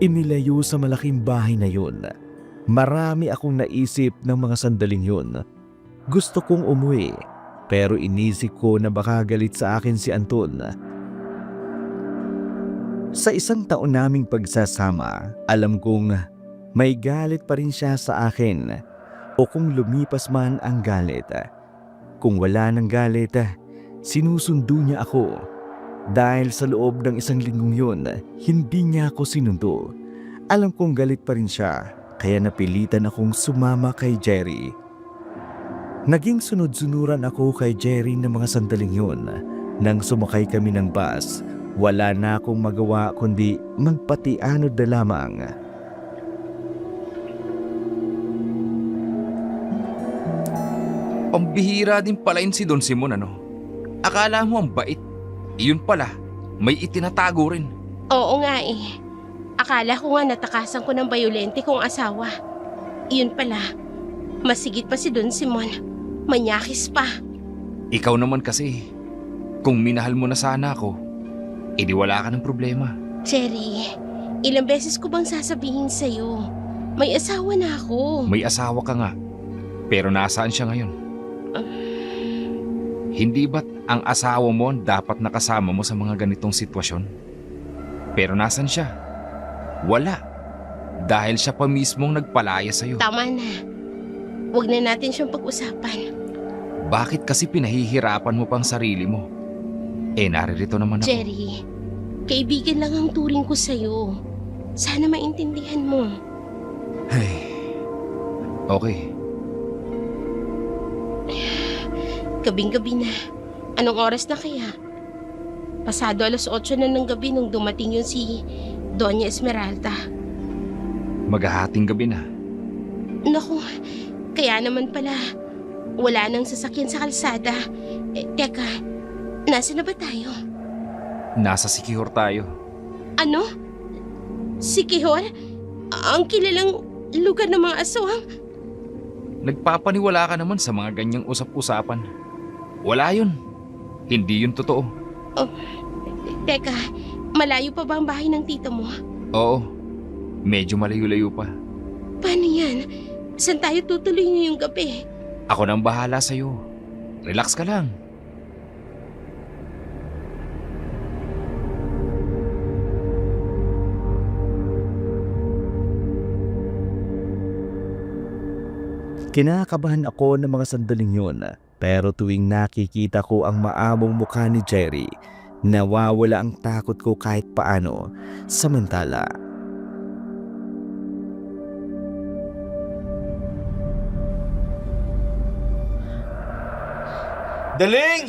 Inilayo sa malaking bahay na yun. Marami akong naisip ng mga sandaling yun. Gusto kong umuwi, pero inisip ko na baka galit sa akin si Anton. Sa isang taon naming pagsasama, alam kong may galit pa rin siya sa akin, o kung lumipas man ang galit. Kung wala ng galit, sinusundo niya ako. Dahil sa loob ng isang linggong yun, hindi niya ako sinundo. Alam kong galit pa rin siya, kaya napilitan akong sumama kay Jerry. Naging sunod-sunuran ako kay Jerry ng mga sandaling yun. Nang sumakay kami ng bus, wala na akong magawa kundi magpatianod na lamang. Pambihira din pala yun si Don Simon, ano? Akala mo ang bait. Iyon pala, may itinatago rin. Oo nga eh. Akala ko nga natakasan ko ng bayolente kong asawa. Iyon pala, masigit pa si Don Simon. Manyakis pa. Ikaw naman kasi, kung minahal mo na sana ako, edi wala ka ng problema. Jerry, ilang beses ko bang sasabihin sa'yo? May asawa na ako. May asawa ka nga, pero nasaan siya ngayon? Hindi ba't ang asawa mo dapat nakasama mo sa mga ganitong sitwasyon? Pero nasan siya? Wala. Dahil siya pa mismong nagpalaya sa'yo. Tama na. Huwag na natin siyang pag-usapan. Bakit kasi pinahihirapan mo pang sarili mo? Eh, naririto naman ako. Jerry, kaibigan lang ang turing ko sa'yo. Sana maintindihan mo. Ay, okay. Gabing-gabi na. Anong oras na kaya? Pasado 8:00 na ng gabi nung dumating yun si Doña Esmeralda. Maghahating gabi na. Naku, kaya naman pala wala nang sasakyan sa kalsada. Teka, nasa na ba tayo? Nasa Sikihor tayo. Ano? Sikihor? Ang kilalang lugar ng mga aswang? Nagpapaniwala ka naman sa mga ganyang usap-usapan. Wala yun. Hindi yun totoo. Teka, malayo pa ba ang bahay ng tito mo? Oo. Medyo malayo-layo pa. Paano yan? Saan tayo tutuloy ngayong gabi? Ako nang bahala sa'yo. Relax ka lang. Kinakabahan ako ng mga sandaling yun, pero tuwing nakikita ko ang maamong mukha ni Jerry, nawawala ang takot ko kahit paano. Samantala, Daling!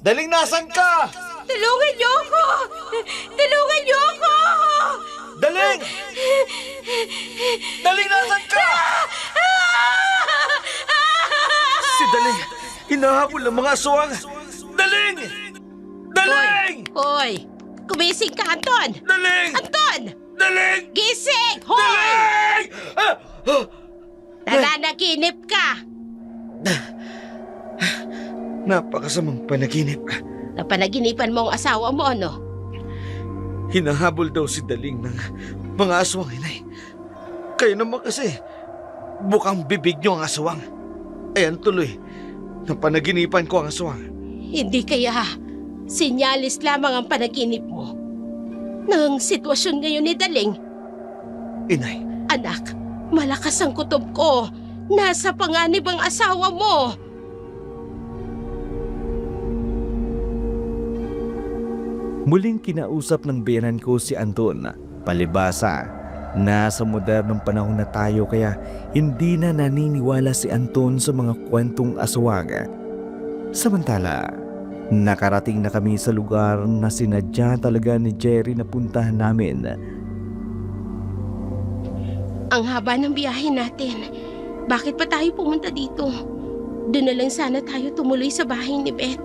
Daling, nasan ka? Tulungan niyo ako! Tulungan niyo ako! Daling! Daling, nasan ka? Si Daling, hinahabol ng mga aswang. Daling! Daling! Hoy! Kumising ka, Anton! Daling! Anton! Daling! Gising! Hoy! Daling! Nananaginip ka! Napakasamang panaginip. Napanaginipan mo ang asawa mo, ano? Hinahabol daw si Daling ng mga aswang, inay. Kayo naman kasi, bukang bibig niyo ang aswang. Ayan tuloy, napanaginipan ko ang aswang. Hindi kaya sinyalis lamang ang panaginip mo ng sitwasyon ngayon ni Daling. Inay, Anak, malakas ang kutob ko. Nasa panganib ang asawa mo. muling kinausap ng biyanan ko si Anton. Palibasa, nasa modernong panahon na tayo kaya hindi na naniniwala si Anton sa mga kwentong aswang. Samantala, nakarating na kami sa lugar na sinadya talaga ni Jerry na puntahan namin. Ang haba ng biyahe natin. Bakit pa tayo pumunta dito? Doon na lang sana tayo tumuloy sa bahay ni Beth.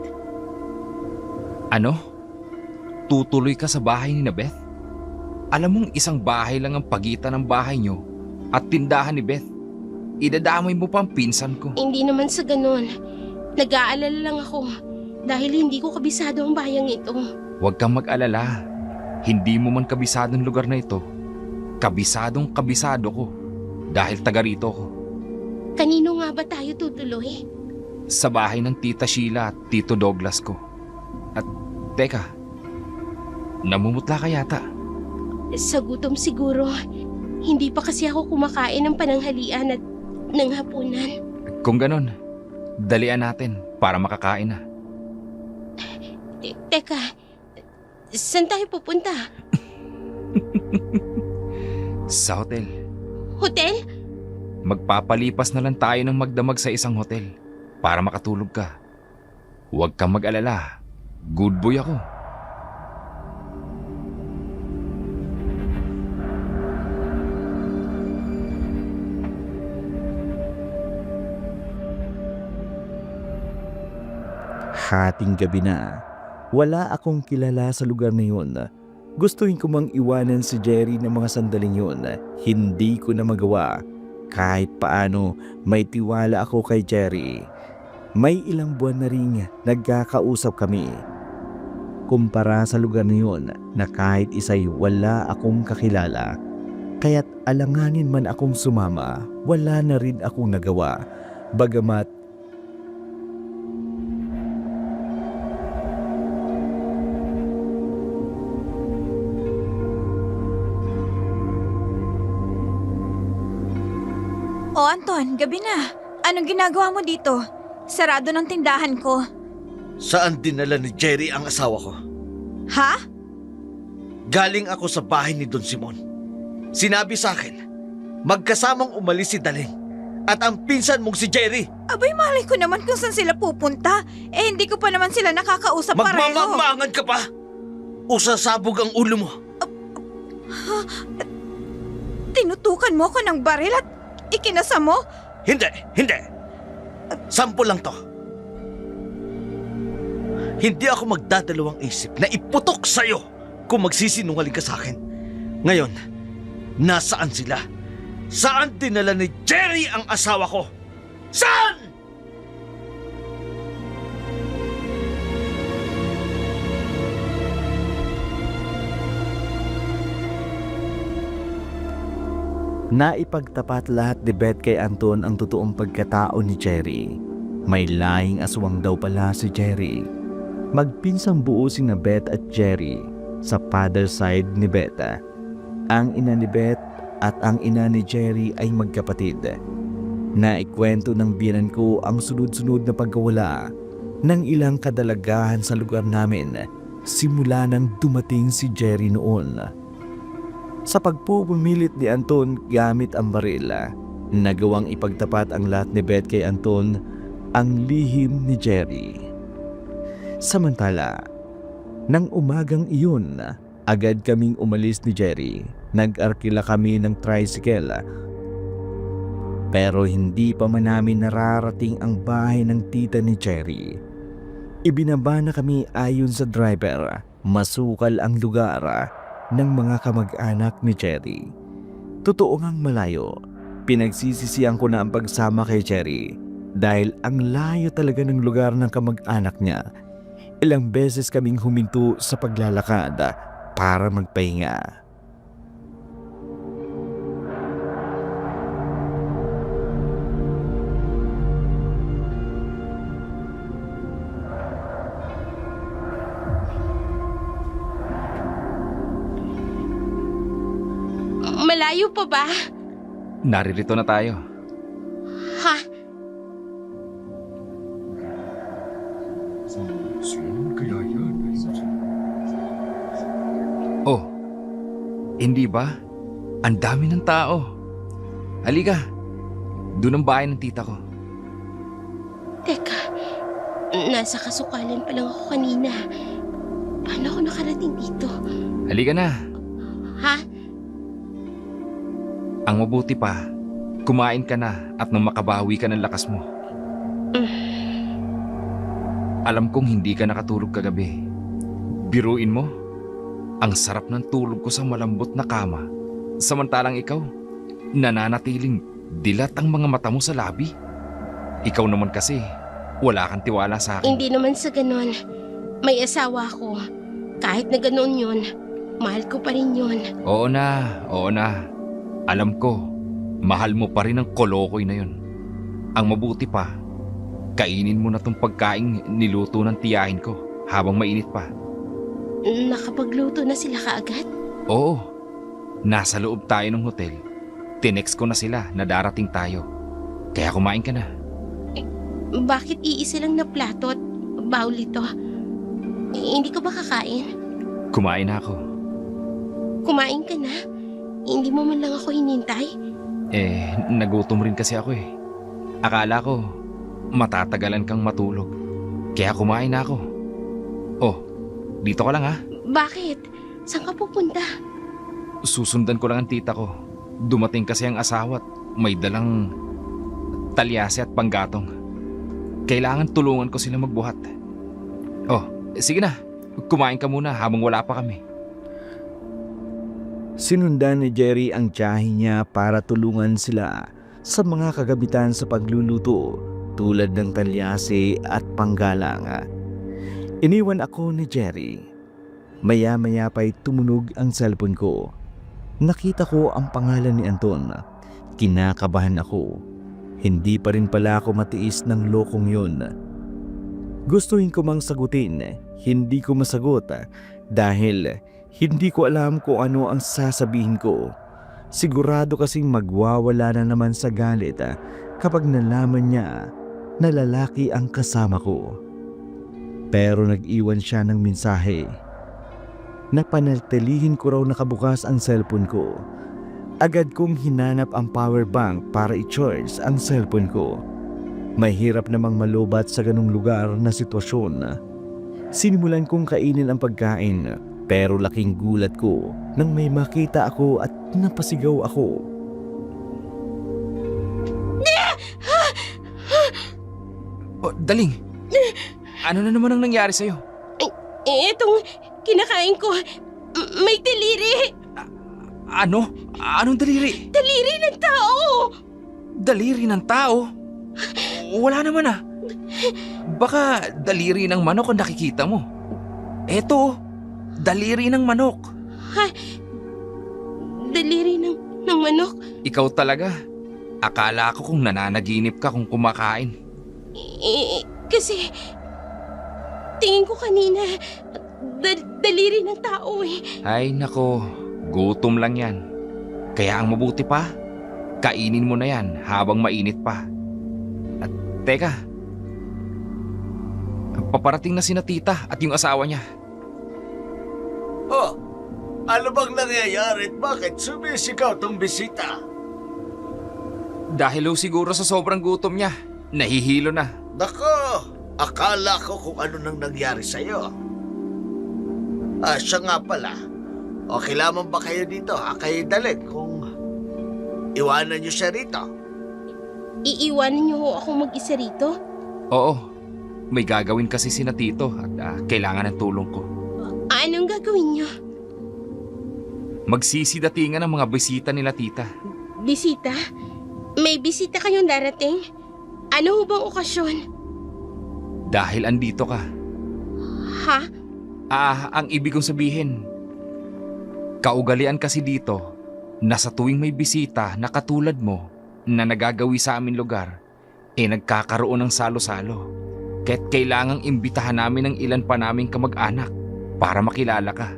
Ano? Tutuloy ka sa bahay ni Beth? Alam mong isang bahay lang ang pagitan ng bahay nyo at tindahan ni Beth. Idadamay mo pa ang pinsan ko. Hindi naman sa ganun. Nag-aalala lang ako dahil hindi ko kabisado ang bayang ito. Huwag kang mag-alala. Hindi mo man kabisadong lugar na ito. Kabisadong kabisado ko dahil taga rito ko. Kanino nga ba tayo tutuloy? Sa bahay ng Tita Sheila at Tito Douglas ko. At teka, namumutla ka yata. Sa gutom siguro. Hindi pa kasi ako kumakain ng pananghalian at ng hapunan. Kung ganon, dalian natin para makakain na. Teka, saan tayo pupunta? Sa hotel. Hotel? Magpapalipas na lang tayo ng magdamag sa isang hotel para makatulog ka. Huwag kang mag-alala. Good boy ako. Hating gabi na. Wala akong kilala sa lugar na yun. Gustuhin ko mang iwanan si Jerry ng mga sandaling yun. Hindi ko na magawa. Kahit paano, may tiwala ako kay Jerry. May ilang buwan na rin nagkakausap kami. Kumpara sa lugar na yun na kahit isa'y wala akong kakilala. Kaya't alanganin man akong sumama, wala na rin akong nagawa. Bagamat O Anton, gabi na. Anong ginagawa mo dito? Sarado ng tindahan ko. saan dinala ni Jerry ang asawa ko? Ha? Galing ako sa bahay ni Don Simon. Sinabi sa akin, magkasamang umalis si Daling at ang pinsan mong si Jerry. Abay, malay ko naman kung saan sila pupunta. Eh, hindi ko pa naman sila nakakausap pareho. Magmamangmangan ka pa? O sasabog ang ulo mo? Tinutukan mo ako ng baril at ikinasa mo? Hindi, hindi. Sampo lang to. Hindi ako magdadalawang isip na iputok sa'yo kung magsisinungaling ka sa akin. Ngayon, nasaan sila? Saan dinala ni Jerry ang asawa ko? Saan? Naipagtapat lahat ni Beth kay Anton ang totoong pagkatao ni Jerry. May lahing aswang daw pala si Jerry. Magpinsang buo sina Beth at Jerry sa father side ni Beth. Ang ina ni Beth at ang ina ni Jerry ay magkapatid. Naikwento ng biyenan ko ang sunod-sunod na pagkawala ng ilang kadalagahan sa lugar namin simula nang dumating si Jerry noon. Sa pagpupumilit ni Anton gamit ang baril, nagawang ipagtapat ang lahat ni Beth kay Anton ang lihim ni Jerry. Samantala, nang umagang iyon, agad kaming umalis ni Jerry. Nag-arkila kami ng tricycle. Pero hindi pa man namin nararating ang bahay ng tita ni Jerry. Ibinaba na kami ayon sa driver. Masukal ang lugar ng mga kamag-anak ni Jerry. Totoo ngang malayo. Pinagsisisihan ko na ang pagsama kay Jerry dahil ang layo talaga ng lugar ng kamag-anak niya. Ilang beses kaming huminto sa paglalakad para magpahinga. Malayo pa ba? Naririto na tayo. Ha? Oh, hindi ba? Ang dami ng tao. Halika, doon ang bahay ng tita ko. Teka, nasa kasukalan pa lang ako kanina. Paano ako nakarating dito? Halika na. Ha? Ang mabuti pa, kumain ka na at nang makabawi ka ng lakas mo. Alam kong hindi ka nakatulog kagabi. Biruin mo, ang sarap ng tulog ko sa malambot na kama. Samantalang ikaw, nananatiling dilat ang mga mata mo sa labi. Ikaw naman kasi, wala kang tiwala sa akin. Hindi naman sa ganon. May asawa ko. Kahit na ganon yun, mahal ko pa rin yun. Oo na, oo na. Alam ko, mahal mo pa rin ang kolokoy na yun. Ang mabuti pa, kainin mo na tong pagkain niluto ng tiyahin ko habang mainit pa. Nakapagluto na sila kaagad? Oo, nasa loob tayo ng hotel. Tinext ko na sila na darating tayo. Kaya kumain ka na. Bakit iisa lang na plato at bowl ito? Hindi ka ba kakain? Kumain na ako. Kumain ka na? Hindi mo man lang ako hinintay? Nagutom rin kasi ako eh. Akala ko, matatagalan kang matulog. Kaya kumain na ako. Oh, dito ka lang ha. Bakit? Saan ka pupunta? Susundan ko lang ang tita ko. Dumating kasi ang asawa at may dalang talyase at panggatong. Kailangan tulungan ko sila magbuhat. Oh, sige na. Kumain ka muna habang wala pa kami. Sinundan ni Jerry ang tiyahin niya para tulungan sila sa mga kagamitan sa pagluluto tulad ng talyase at panggalang. Iniwan ako ni Jerry. Maya-maya pa'y tumunog ang cellphone ko. Nakita ko ang pangalan ni Anton. Kinakabahan ako. Hindi pa rin pala ako matiis ng lokong yun. Gustuhin ko mang sagutin, hindi ko masagot dahil hindi ko alam kung ano ang sasabihin ko. Sigurado kasing magwawala na naman sa galit kapag nalaman niya na lalaki ang kasama ko. Pero nag-iwan siya ng mensahe. Napanatilihin ko raw nakabukas ang cellphone ko. Agad kong hinanap ang power bank para i-charge ang cellphone ko. Mahirap namang malubat sa ganung lugar na sitwasyon. Sinimulan kong kainin ang pagkain pero laking gulat ko nang may makita ako at napasigaw ako. Oh, Daling! Ano na naman ang nangyari sa'yo? Itong kinakain ko, may daliri. Ano? Anong daliri? Daliri ng tao! Daliri ng tao? Wala naman ah. Baka daliri ng manok ang nakikita mo. Eto, daliri ng manok. Daliri ng ng manok. Ikaw talaga. Akala ko kung nananaginip ka kung kumakain. Kasi tingin ko kanina daliri ng tao eh. Ay nako, gutom lang yan. Kaya ang mabuti pa, kainin mo na yan habang mainit pa. At teka, paparating na sina tita at yung asawa niya. Oh, ano bang nangyayari at bakit sumisigaw tong bisita? Dahil ho siguro sa sobrang gutom niya, nahihilo na. Nako, akala ko kung ano nang nangyari sa'yo. Siya nga pala. Okay lamang ba kayo dito? Kayo dalit kung iwanan niyo siya rito. Iiwanan niyo ho ako mag-isa rito? Oo, may gagawin kasi sina tito at kailangan ng tulong ko. Anong gagawin niyo? Magsisidatingan ang mga bisita nila tita. Bisita? May bisita kayong darating? Ano ho bang okasyon? Dahil andito ka. Ha? Ang ibig kong sabihin, kaugalian kasi dito na sa tuwing may bisita na katulad mo na nagagawi sa aming lugar, nagkakaroon ng salo-salo. Kaya't kailangang imbitahan namin ng ilan pa naming kamag-anak para makilala ka.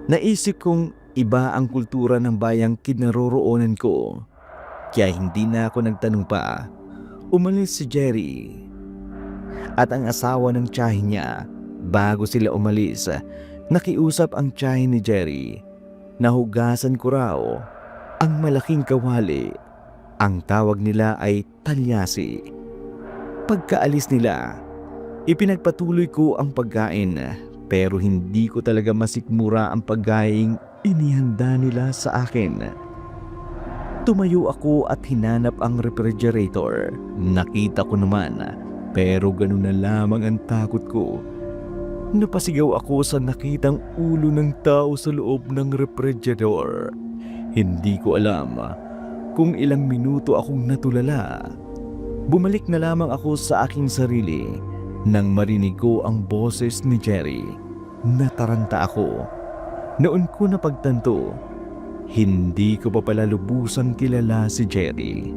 Naisip kong iba ang kultura ng bayang kinaroroonan ko. Kaya hindi na ako nagtanong pa. Umalis si Jerry at ang asawa ng tiyahin niya. Bago sila umalis, nakiusap ang tiyahin ni Jerry. Nahugasan ko raw ang malaking kawali. Ang tawag nila ay talyasi. Pagkaalis nila, ipinagpatuloy ko ang pagkain pero hindi ko talaga masikmura ang pagkaing inihanda nila sa akin. Tumayo ako at hinanap ang refrigerator. Nakita ko naman pero ganun na lamang ang takot ko. Napasigaw ako sa nakitang ulo ng tao sa loob ng refrigerator. Hindi ko alam kung ilang minuto akong natulala. Bumalik na lamang ako sa aking sarili nang marinig ko ang boses ni Jerry. Nataranta ako. Noon ko napagtanto, hindi ko pa pala lubusang kilala si Jerry.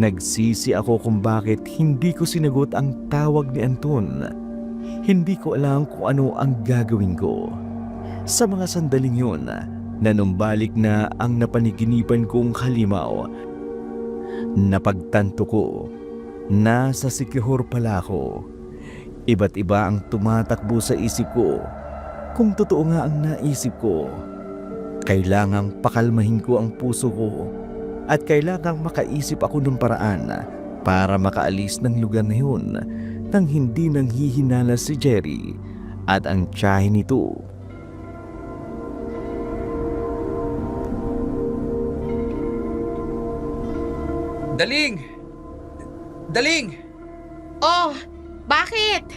Nagsisi ako kung bakit hindi ko sinagot ang tawag ni Anton. Hindi ko alam kung ano ang gagawin ko. Sa mga sandaling yun, nanumbalik na ang napaniginipan kong halimaw. Napagtanto ko, nasa Siquijor pala ako. Iba't iba ang tumatakbo sa isip ko. Kung totoo nga ang naisip ko, kailangang pakalmahin ko ang puso ko at kailangang makaisip ako ng paraan para makaalis ng lugar na yun nang hindi nanghihinala si Jerry at ang tiyahin nito. Daling! Daling! Oh, bakit?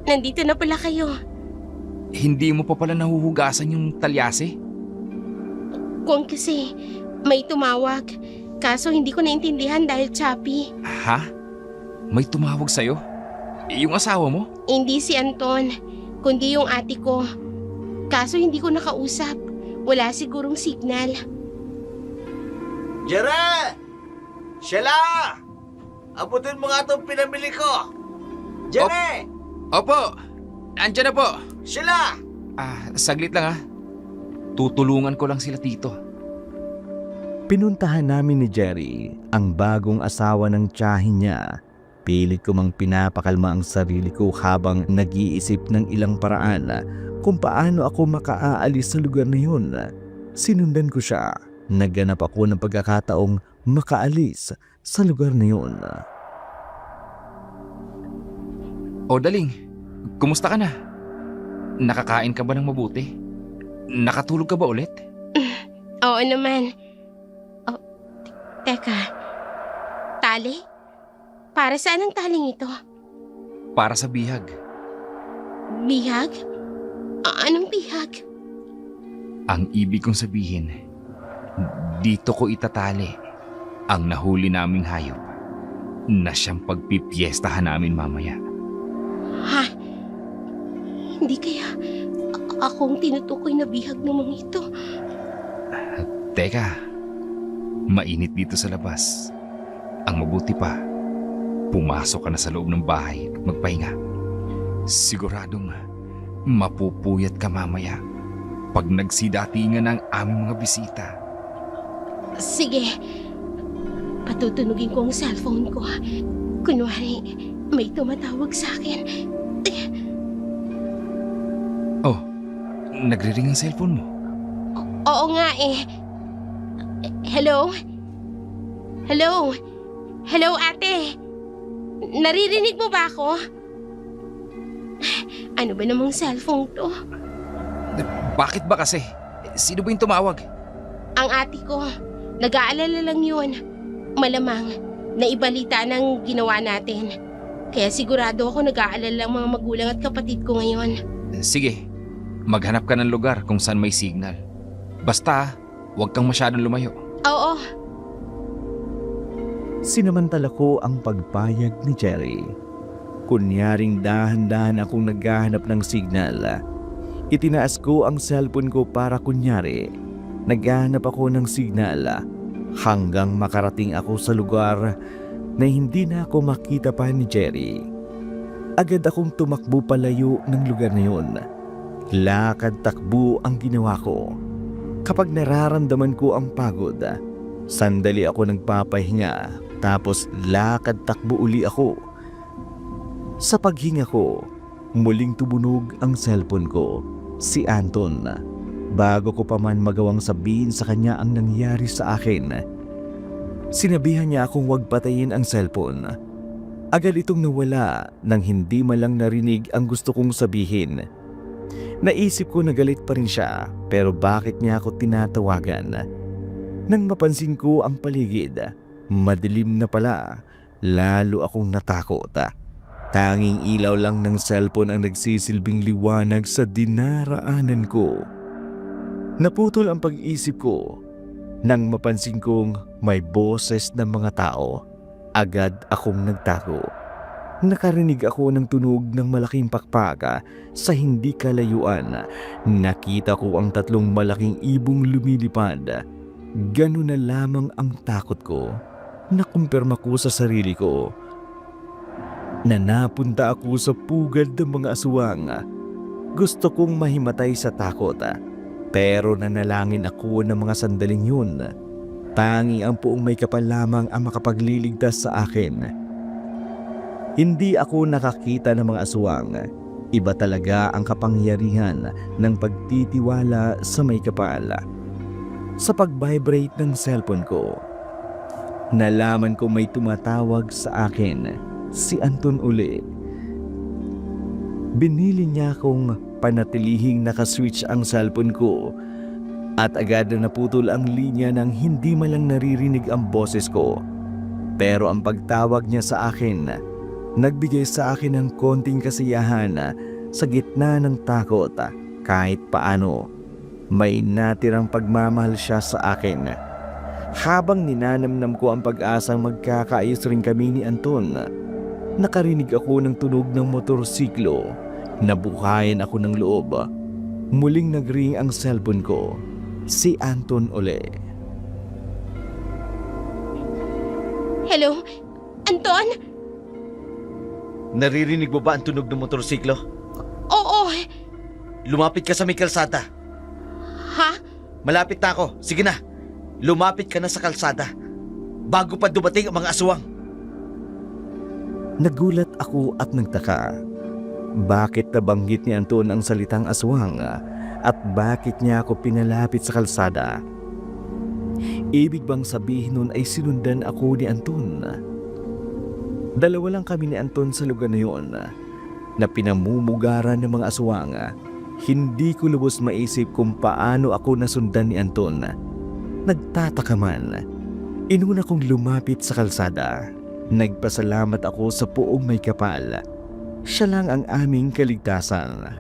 Nandito na pala kayo. Hindi mo pa pala nahuhugasan yung talyase? Kung kasi may tumawag. Kaso hindi ko naintindihan dahil choppy. Ha? May tumawag sa'yo? Yung asawa mo? Hindi si Anton, kundi yung ate ko. Kaso hindi ko nakausap. Wala sigurong signal. Jere! Sheila! Abutin mo nga itong pinamili ko. Jere! Opo! Andiyan na po! Sheila! Saglit lang ha. Tutulungan ko lang sila tito. Pinuntahan namin ni Jerry ang bagong asawa ng tiyahin niya. Pilit ko mang pinapakalma ang sarili ko habang nag-iisip ng ilang paraan kung paano ako makaalis sa lugar na yun. Sinundan ko siya. Nagganap ako ng pagkakataong makaalis sa lugar na yun. O Daling, kumusta ka na? Nakakain ka ba ng mabuti? Nakatulog ka ba ulit? Oo naman. Oh, teka. Tali? Para saan ang taling ito? Para sa bihag. Bihag? Anong bihag? Ang ibig kong sabihin, dito ko itatali ang nahuli naming hayop na siyang pagpipiestahan namin mamaya. Ha? Hindi kaya akong tinutukoy na bihag ng mga ito? Teka, mainit dito sa labas. Ang mabuti pa, pumasok ka na sa loob ng bahay at magpahinga. Siguradong mapupuyat ka mamaya pag nagsidatingan ng aming mga bisita. Sige, patutunugin ko ang cellphone ko. Kunwari, may tumatawag sa akin. Oh, nagre-ring ang cellphone mo. Oo nga eh. Hello? Hello? Hello, ate? Naririnig mo ba ako? Ano ba namang cellphone to? Bakit ba kasi? Sino ba yung tumawag? Ang ate ko. Nag-aalala lang yun. Malamang, naibalita ng ginawa natin. Kaya sigurado ako nag-aalala ang mga magulang at kapatid ko ngayon. Sige, maghanap ka ng lugar kung saan may signal. Basta, huwag kang masyadong lumayo. Oo, Sinamantala ko ang pagpayag ni Jerry. Kunyaring dahan-dahan akong naghahanap ng signal. Itinaas ko ang cellphone ko para kunyari naghahanap ako ng signal hanggang makarating ako sa lugar na hindi na ako makita pa ni Jerry. Agad akong tumakbo palayo ng lugar na yun. Lakad-takbo ang ginawa ko. Kapag nararamdaman ko ang pagod, sandali ako nagpapahinga tapos lakad-takbo uli ako. Sa paghinga ko, muling tumunog ang cellphone ko, si Anton. Bago ko pa man magawang sabihin sa kanya ang nangyari sa akin, sinabihan niya akong huwag patayin ang cellphone. Agad itong nawala nang hindi malang narinig ang gusto kong sabihin. Naisip ko na galit pa rin siya, pero bakit niya ako tinatawagan? Nang mapansin ko ang paligid, madilim na pala, lalo akong natakot. Tanging ilaw lang ng cellphone ang nagsisilbing liwanag sa dinaraanan ko. Naputol ang pag-isip ko nang mapansin kong may boses ng mga tao. Agad akong nagtago. Nakarinig ako ng tunog ng malaking pakpaka sa hindi kalayuan. Nakita ko ang 3 malaking ibong lumilipad. Ganun na lamang ang takot ko. Nakumpirma ko sa sarili ko na napunta ako sa pugad ng mga aswang. Gusto kong mahimatay sa takot, pero nanalangin ako ng mga sandaling yun. Tanging ang Puong May Kapal lamang ang makapagliligtas sa akin. Hindi ako nakakita ng mga aswang. Iba talaga ang kapangyarihan ng pagtitiwala sa May Kapal. Sa pag-vibrate ng cellphone ko, nalaman ko may tumatawag sa akin, si Anton uli. Binili niya akong panatilihing nakaswitch ang cellphone ko at agad na naputol ang linya nang hindi malang naririnig ang boses ko. Pero ang pagtawag niya sa akin, nagbigay sa akin ng konting kasiyahan sa gitna ng takot. Kahit paano, may natirang pagmamahal siya sa akin. Habang ninanamnam ko ang pag-asang magkakaayos rin kami ni Anton, nakarinig ako ng tunog ng motorsiklo. Nabuhayan ako ng loob. Muling nagring ang cellphone ko. Si Anton uli. hello? Anton? Naririnig mo ba ang tunog ng motorsiklo? Oo. Lumapit ka sa may kalsada. Ha? Malapit na ako. Sige na. Lumapit ka na sa kalsada bago pa dumating ang mga aswang. Nagulat ako at nagtaka. Bakit nabanggit ni Anton ang salitang aswang at bakit niya ako pinalapit sa kalsada? Ibig bang sabihin nun ay sinundan ako ni Anton? Dalawa lang kami ni Anton sa lugar na yun na pinamumugaran ng mga aswang. Hindi ko lubos maisip kung paano ako nasundan ni Anton. Nagtataka man. Inuna kong lumapit sa kalsada. Nagpasalamat ako sa Puong May Kapal. Siya lang ang aming kaligtasan.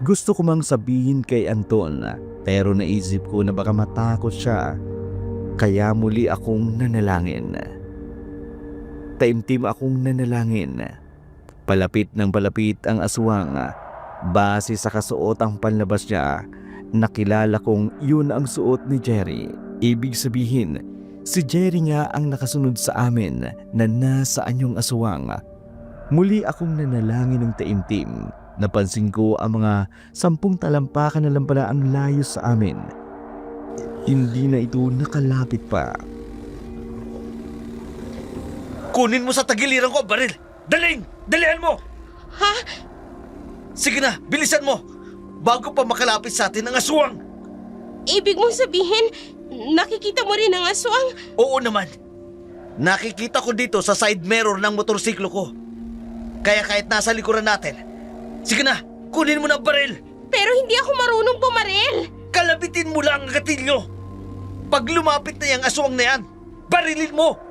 Gusto ko mang sabihin kay Anton, pero naisip ko na baka matakot siya. Kaya muli akong nanalangin. Taimtim akong nanalangin. Palapit ng palapit ang aswang. Base sa kasuotang panlabas niya, nakilala kong yun ang suot ni Jerry. Ibig sabihin, si Jerry nga ang nakasunod sa amin na nasa anyong aswang. Muli akong nanalangin ng taimtim. Napansin ko ang mga 10 talampakan na lang pala ang layo sa amin. Hindi na ito nakalapit pa. Kunin mo sa tagiliran ko ang baril! Daling! Dalihan mo! Ha? Sige na, bilisan mo! Bago pa makalapit sa atin ang aswang! Ibig mong sabihin, nakikita mo rin ang aswang? Oo naman. Nakikita ko dito sa side mirror ng motorsiklo ko. Kaya kahit nasa likuran natin, sige na, kunin mo na ang baril! Pero hindi ako marunong pumaril! Kalabitin mo lang ang gatilyo! Pag lumapit na yung aswang na yan, barilin mo!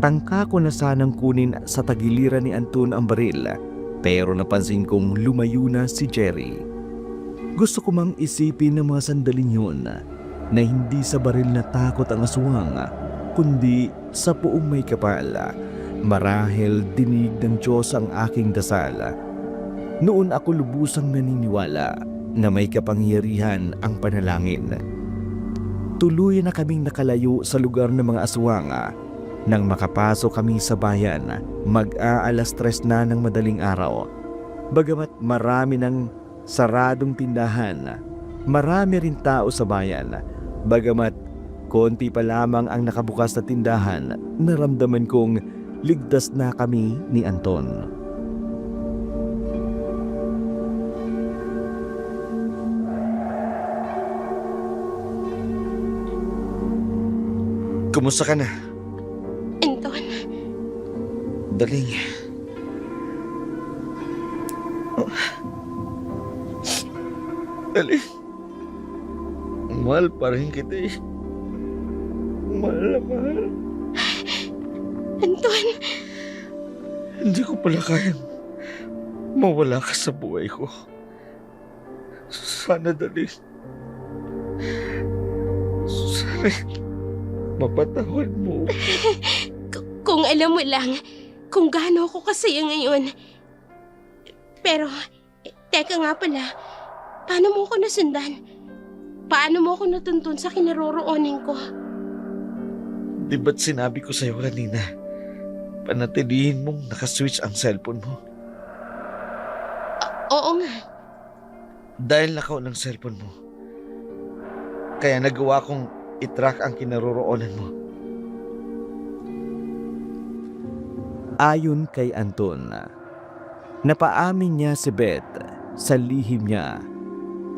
Tangka ko na sanang kunin sa tagiliran ni Anton ang baril, pero napansin kong lumayo na si Jerry. Gusto ko mang isipin ng mga sandaling yun na hindi sa baril na takot ang aswang, kundi sa puong may kapal. Marahil dinig ng Diyos ang aking dasal. Noon ako lubusang naniniwala na may kapangyarihan ang panalangin. Tuluyan na kaming nakalayo sa lugar ng mga aswang. Nang makapasok kami sa bayan, mag-aalas 3 na ng madaling araw. Bagamat marami ng saradong tindahan, marami rin tao sa bayan. Bagamat konti pa lamang ang nakabukas na tindahan, naramdaman kong ligtas na kami ni Anton. Kumusta ka na? Anton, Daling. Daling. Mahal pa rin kita eh. Mahal na mahal. Anton, Hindi ko pala kayang mawala ka sa buhay ko. Sana Daling. Sana mapatawad mo. kung alam mo lang kung gaano ako kasaya ngayon. Pero, teka nga pala, paano mo ako nasundan? Paano mo ako natuntun sa kinaroroonin ko? Di ba't sinabi ko sa'yo kanina, panatilihin mong nakaswitch ang cellphone mo? Oo nga. Dahil nakaw ng cellphone mo, kaya nagawa kong itrack ang kinaroroonan mo. Ayon kay Anton, napaamin niya si Beth sa lihim niya.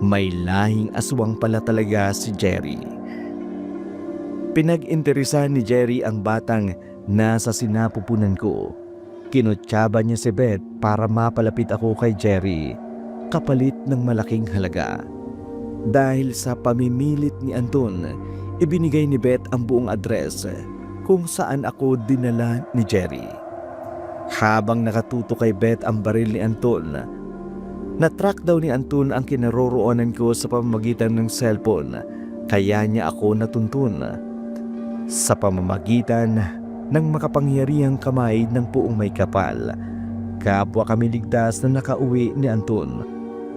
May lahing aswang pala talaga si Jerry. Pinag-interesan ni Jerry ang batang nasa sinapupunan ko. Kinutsaba niya si Beth para mapalapit ako kay Jerry, kapalit ng malaking halaga. Dahil sa pamimilit ni Anton, ibinigay ni Beth ang buong address kung saan ako dinala ni Jerry. Habang nakatuto kay Beth ang baril ni Anton, na-track daw ni Anton ang kinaroroonan ko sa pamamagitan ng cellphone, kaya niya ako natuntun. Sa pamamagitan ng makapangyarihang kamay ng puong may kapal, kapwa kami ligtas na nakauwi ni Anton.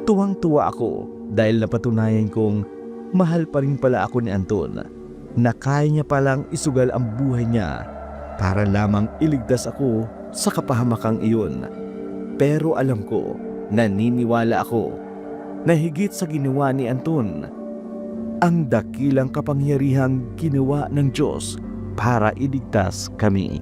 Tuwang-tuwa ako dahil napatunayan kong mahal pa rin pala ako ni Anton, na kaya niya palang isugal ang buhay niya para lamang iligtas ako sa kapahamakang iyon. Pero alam ko, naniniwala ako na higit sa ginawa ni Anton, ang dakilang kapangyarihang ginawa ng Diyos para iligtas kami.